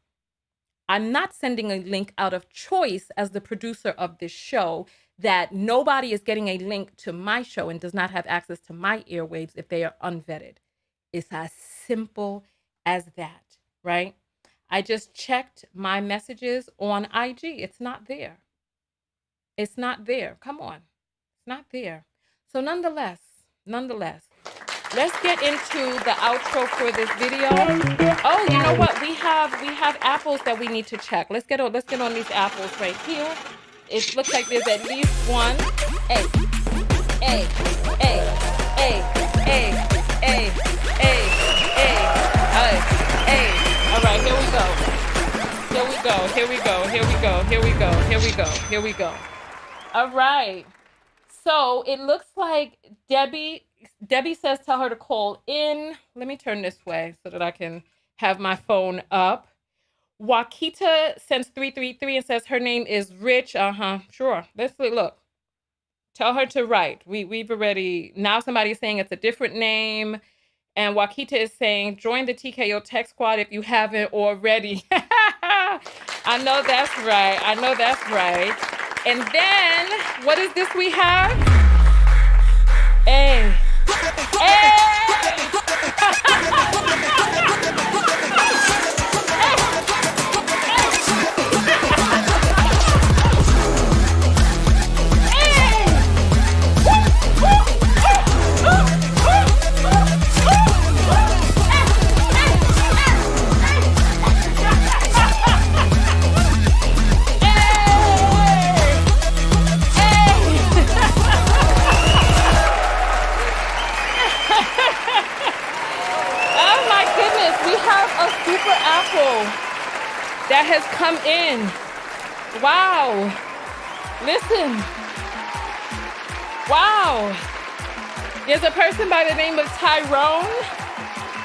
I'm not sending a link out of choice as the producer of this show, that nobody is getting a link to my show and does not have access to my airwaves if they are unvetted. It's as simple as that, right? I just checked my messages on IG. It's not there. It's not there. Come on. It's not there. So nonetheless, let's get into the outro for this video. Oh, you know what? We have apples that we need to check. Let's get on these apples right here. It looks like there's at least one. A. All right, here we go. All right. So it looks like Debbie says tell her to call in. Let me turn this way so that I can have my phone up. Wakita sends 333 and says her name is Rich. Sure. Let's look. Tell her to write. We've already, now somebody's saying it's a different name. And Wakita is saying, join the TKO Tech Squad if you haven't already. I know that's right. And then, what is this we have? Hey. That has come in. Wow. Listen. Wow. There's a person by the name of Tyrone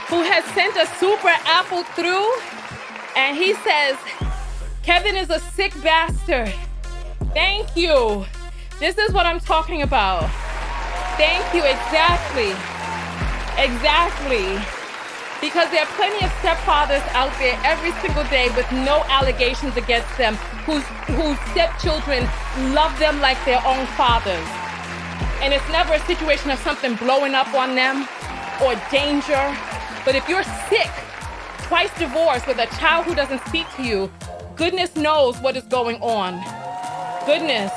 who has sent a super apple through, and he says, Kevin is a sick bastard. Thank you. This is what I'm talking about. Thank you. Exactly. Because there are plenty of stepfathers out there every single day with no allegations against them, whose stepchildren love them like their own fathers. And it's never a situation of something blowing up on them or danger. But if you're sick, twice divorced, with a child who doesn't speak to you, goodness knows what is going on. Goodness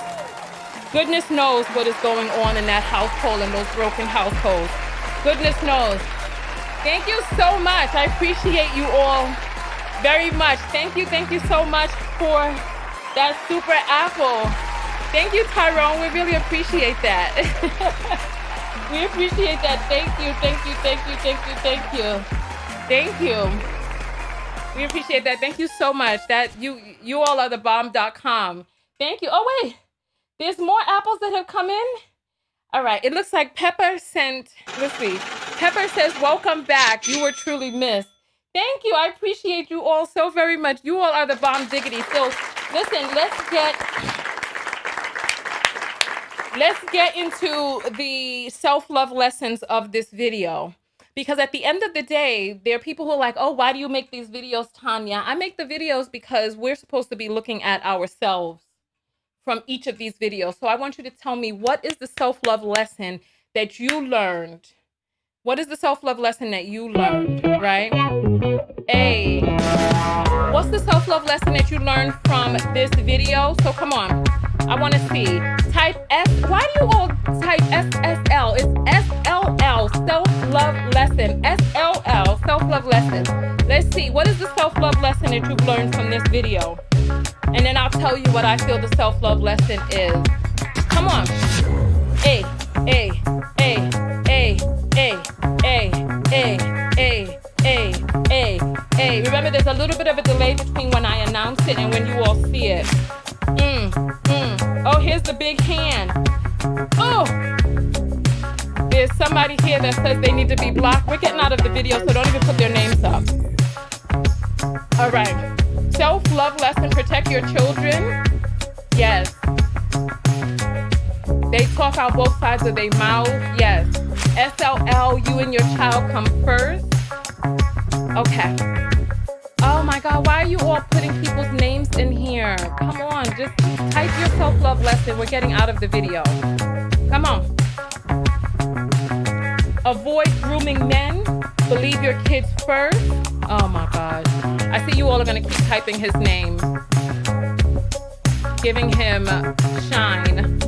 knows what is going on in that household, in those broken households. Goodness knows. Thank you so much. I appreciate you all very much. Thank you so much for that super apple. Thank you, Tyrone. We really appreciate that. We appreciate that. Thank you. We appreciate that. Thank you so much. That you all are the bomb.com. Thank you. Oh, wait. There's more apples that have come in? All right. It looks like Pepper sent, let's see. Pepper says, welcome back. You were truly missed. Thank you. I appreciate you all so very much. You all are the bomb diggity. So listen, let's get into the self-love lessons of this video. Because at the end of the day, there are people who are like, oh, why do you make these videos, Tanya? I make the videos because we're supposed to be looking at ourselves from each of these videos. So I want you to tell me, what is the self-love lesson that you learned? What is the self-love lesson that you learned, right? A, what's the self-love lesson that you learned from this video? So come on, I want to see. Type S, why do you all type SSL? It's SLL, self-love lesson. SLL, self-love lesson. Let's see, what is the self-love lesson that you've learned from this video? And then I'll tell you what I feel the self-love lesson is. Come on. A. Remember, there's a little bit of a delay between when I announce it and when you all see it. Oh, here's the big hand. Oh, there's somebody here that says they need to be blocked. We're getting out of the video, so don't even put their names up. All right. Self-love lesson, protect your children. Yes. They talk out both sides of their mouth. Yes. SLL, you and your child come first. Okay. Oh my God, why are you all putting people's names in here? Come on, just type your self-love lesson. We're getting out of the video. Come on. Avoid grooming men. Believe your kids first. Oh my God. I see you all are gonna keep typing his name. Giving him shine.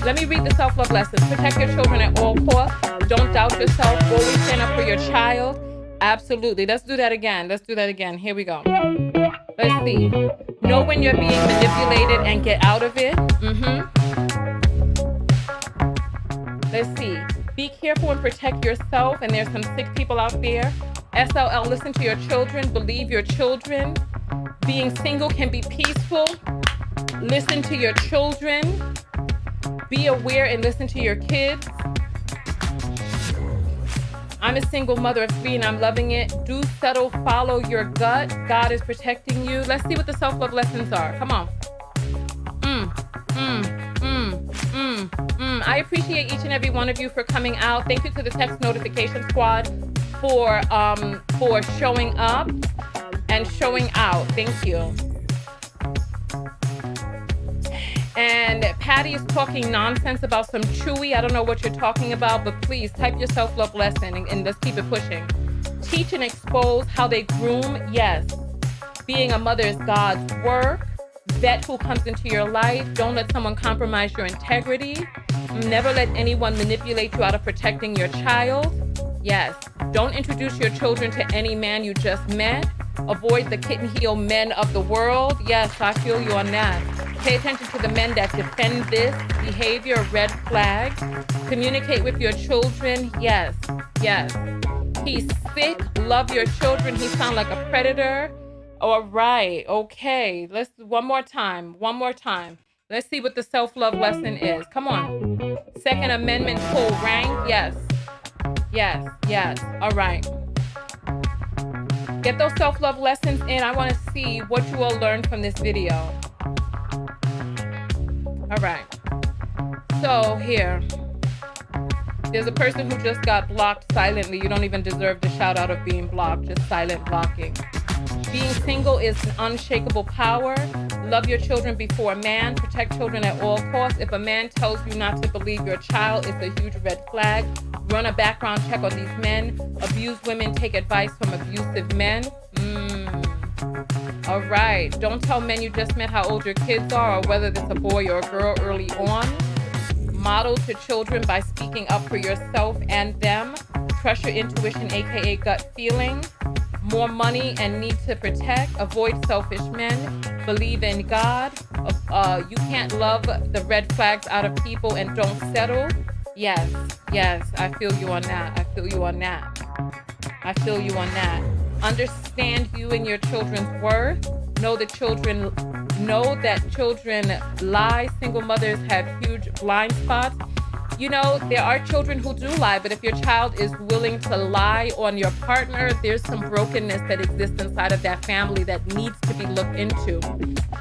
Let me read the self-love lesson. Protect your children at all costs. Don't doubt yourself. Always stand up for your child. Absolutely. Let's do that again. Here we go. Let's see. Know when you're being manipulated and get out of it. Let's see. Be careful and protect yourself. And there's some sick people out there. SLL, listen to your children. Believe your children. Being single can be peaceful. Listen to your children. Be aware and listen to your kids. I'm a single mother of 3 and I'm loving it. Do settle, follow your gut. God is protecting you. Let's see what the self-love lessons are. Come on. I appreciate each and every one of you for coming out. Thank you to the text notification squad for showing up and showing out. Thank you. And Patty is talking nonsense about some chewy. I don't know what you're talking about, but please type your self-love lesson and let's keep it pushing. Teach and expose how they groom. Yes. Being a mother is God's work. Vet who comes into your life. Don't let someone compromise your integrity. Never let anyone manipulate you out of protecting your child. Yes. Don't introduce your children to any man you just met. Avoid the kitten heel men of the world. Yes, I feel you on that. Pay attention to the men that defend this behavior, red flag. Communicate with your children. Yes. He's sick. Love your children. He sounds like a predator. All right. Okay. Let's one more time. Let's see what the self-love lesson is. Come on. Second Amendment full rank. Yes. All right. Get those self-love lessons in. I want to see what you all learned from this video. All right. So here. There's a person who just got blocked silently. You don't even deserve the shout out of being blocked, just silent blocking. Being single is an unshakable power. Love your children before a man. Protect children at all costs. If a man tells you not to believe your child, it's a huge red flag. Run a background check on these men. Abused women take advice from abusive men. All right. Don't tell men you just met how old your kids are or whether it's a boy or a girl early on. Model to children by speaking up for yourself and them. Trust your intuition, aka gut feeling. More money and need to protect. Avoid selfish men. Believe in God. You can't love the red flags out of people and don't settle. Yes, I feel you on that. I feel you on that. Understand you and your children's worth. Know that children lie. Single mothers have huge blind spots. You know, there are children who do lie, but if your child is willing to lie on your partner, there's some brokenness that exists inside of that family that needs to be looked into.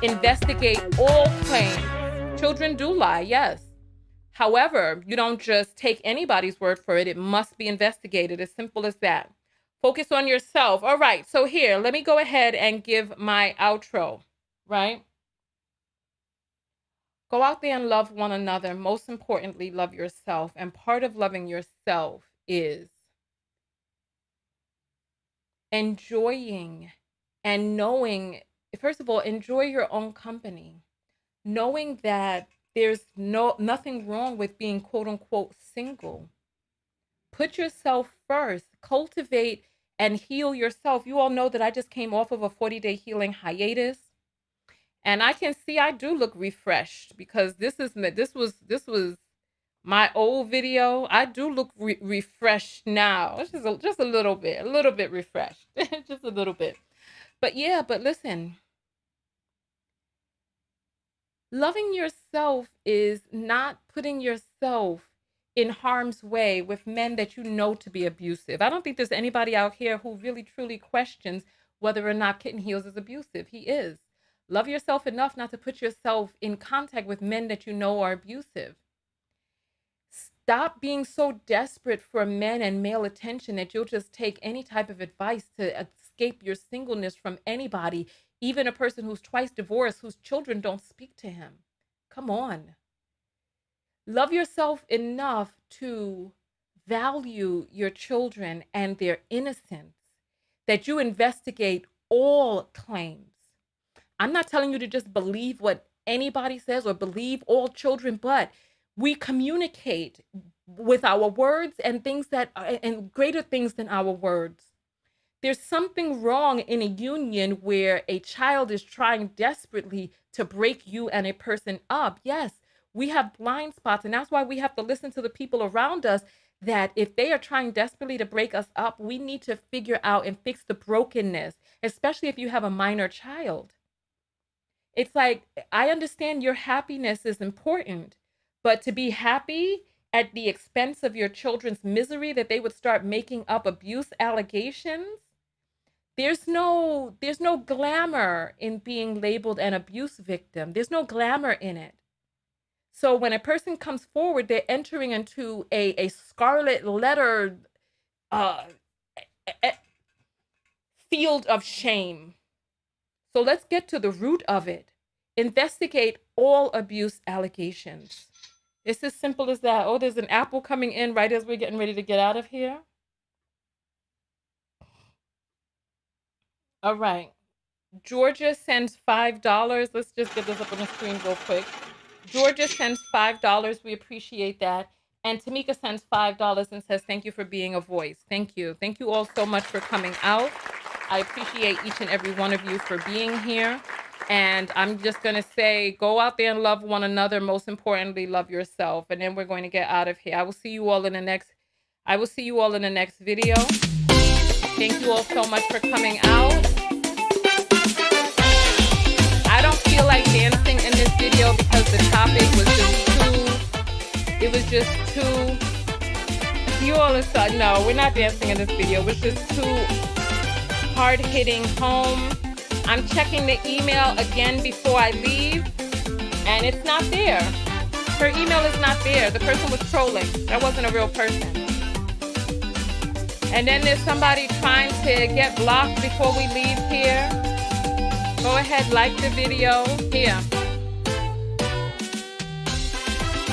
Investigate all claims. Children do lie, yes. However, you don't just take anybody's word for it. It must be investigated, as simple as that. Focus on yourself. All right, so here, let me go ahead and give my outro, right? Go out there and love one another. Most importantly, love yourself. And part of loving yourself is enjoying and knowing, first of all, enjoy your own company. Knowing that there's nothing wrong with being quote unquote single. Put yourself first. Cultivate and heal yourself. You all know that I just came off of a 40-day healing hiatus. And I can see I do look refreshed because this was my old video. I do look refreshed now. It's just a little bit refreshed, just a little bit. But yeah, but listen, loving yourself is not putting yourself in harm's way with men that you know to be abusive. I don't think there's anybody out here who really truly questions whether or not Kittenheels is abusive. He is. Love yourself enough not to put yourself in contact with men that you know are abusive. Stop being so desperate for men and male attention that you'll just take any type of advice to escape your singleness from anybody, even a person who's twice divorced, whose children don't speak to him. Come on. Love yourself enough to value your children and their innocence, that you investigate all claims. I'm not telling you to just believe what anybody says or believe all children, but we communicate with our words and things that are, and greater things than our words. There's something wrong in a union where a child is trying desperately to break you and a person up. Yes, we have blind spots, and that's why we have to listen to the people around us, that if they are trying desperately to break us up, we need to figure out and fix the brokenness, especially if you have a minor child. It's like, I understand your happiness is important, but to be happy at the expense of your children's misery, that they would start making up abuse allegations, there's no glamour in being labeled an abuse victim. There's no glamour in it. So when a person comes forward, they're entering into a scarlet letter field of shame. So let's get to the root of it. Investigate all abuse allegations. It's as simple as that. Oh, there's an apple coming in right as we're getting ready to get out of here. All right. Georgia sends $5. Let's just get this up on the screen real quick. Georgia sends $5. We appreciate that. And Tamika sends $5 and says, thank you for being a voice. Thank you. Thank you all so much for coming out. I appreciate each and every one of you for being here. And I'm just going to say, go out there and love one another. Most importantly, love yourself. And then we're going to get out of here. I will see you all in the next video. Thank you all so much for coming out. I don't feel like dancing in this video because the topic was just too, you all are, no, we're not dancing in this video. It was just too hard hitting home. I'm checking the email again before I leave, and it's not there. Her email is not there. The person was trolling. That wasn't a real person. And then there's somebody trying to get blocked before we leave here. Go ahead, like the video. Here.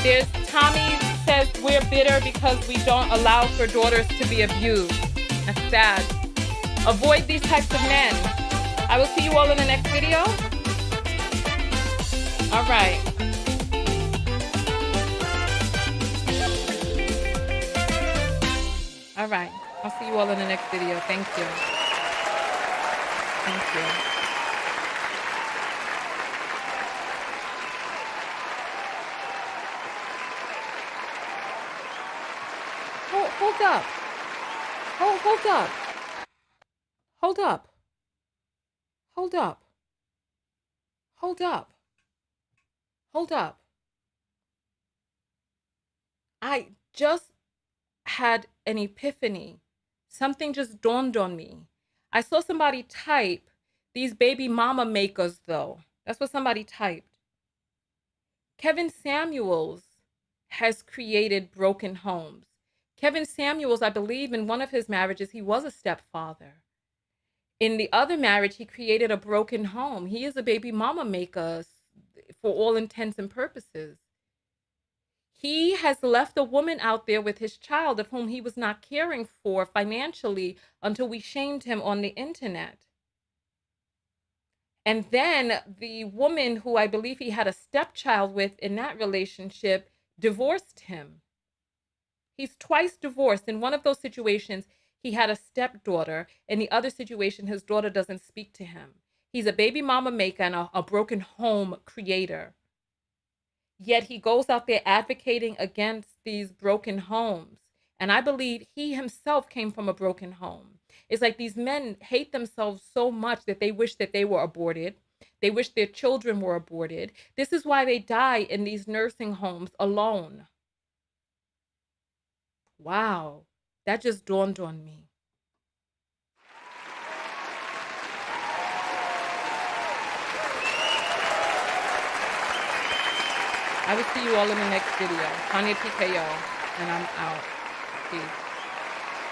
There's Tommy says we're bitter because we don't allow for daughters to be abused. That's sad. Avoid these types of men. I will see you all in the next video. All right. All right. I'll see you all in the next video. Thank you. Thank you. Hold up. Hold up. Hold up. Hold up. Hold up. Hold up. I just had an epiphany. Something just dawned on me. I saw somebody type, these baby mama makers, though. That's what somebody typed. Kevin Samuels has created broken homes. Kevin Samuels, I believe in one of his marriages, he was a stepfather. In the other marriage, he created a broken home. He is a baby mama maker for all intents and purposes. He has left a woman out there with his child of whom he was not caring for financially until we shamed him on the internet. And then the woman who I believe he had a stepchild with in that relationship divorced him. He's twice divorced. In one of those situations, he had a stepdaughter. In the other situation, his daughter doesn't speak to him. He's a baby mama maker and a broken home creator. Yet he goes out there advocating against these broken homes. And I believe he himself came from a broken home. It's like these men hate themselves so much that they wish that they were aborted. They wish their children were aborted. This is why they die in these nursing homes alone. Wow, that just dawned on me. I will see you all in the next video. Tanya TKO, and I'm out. Peace.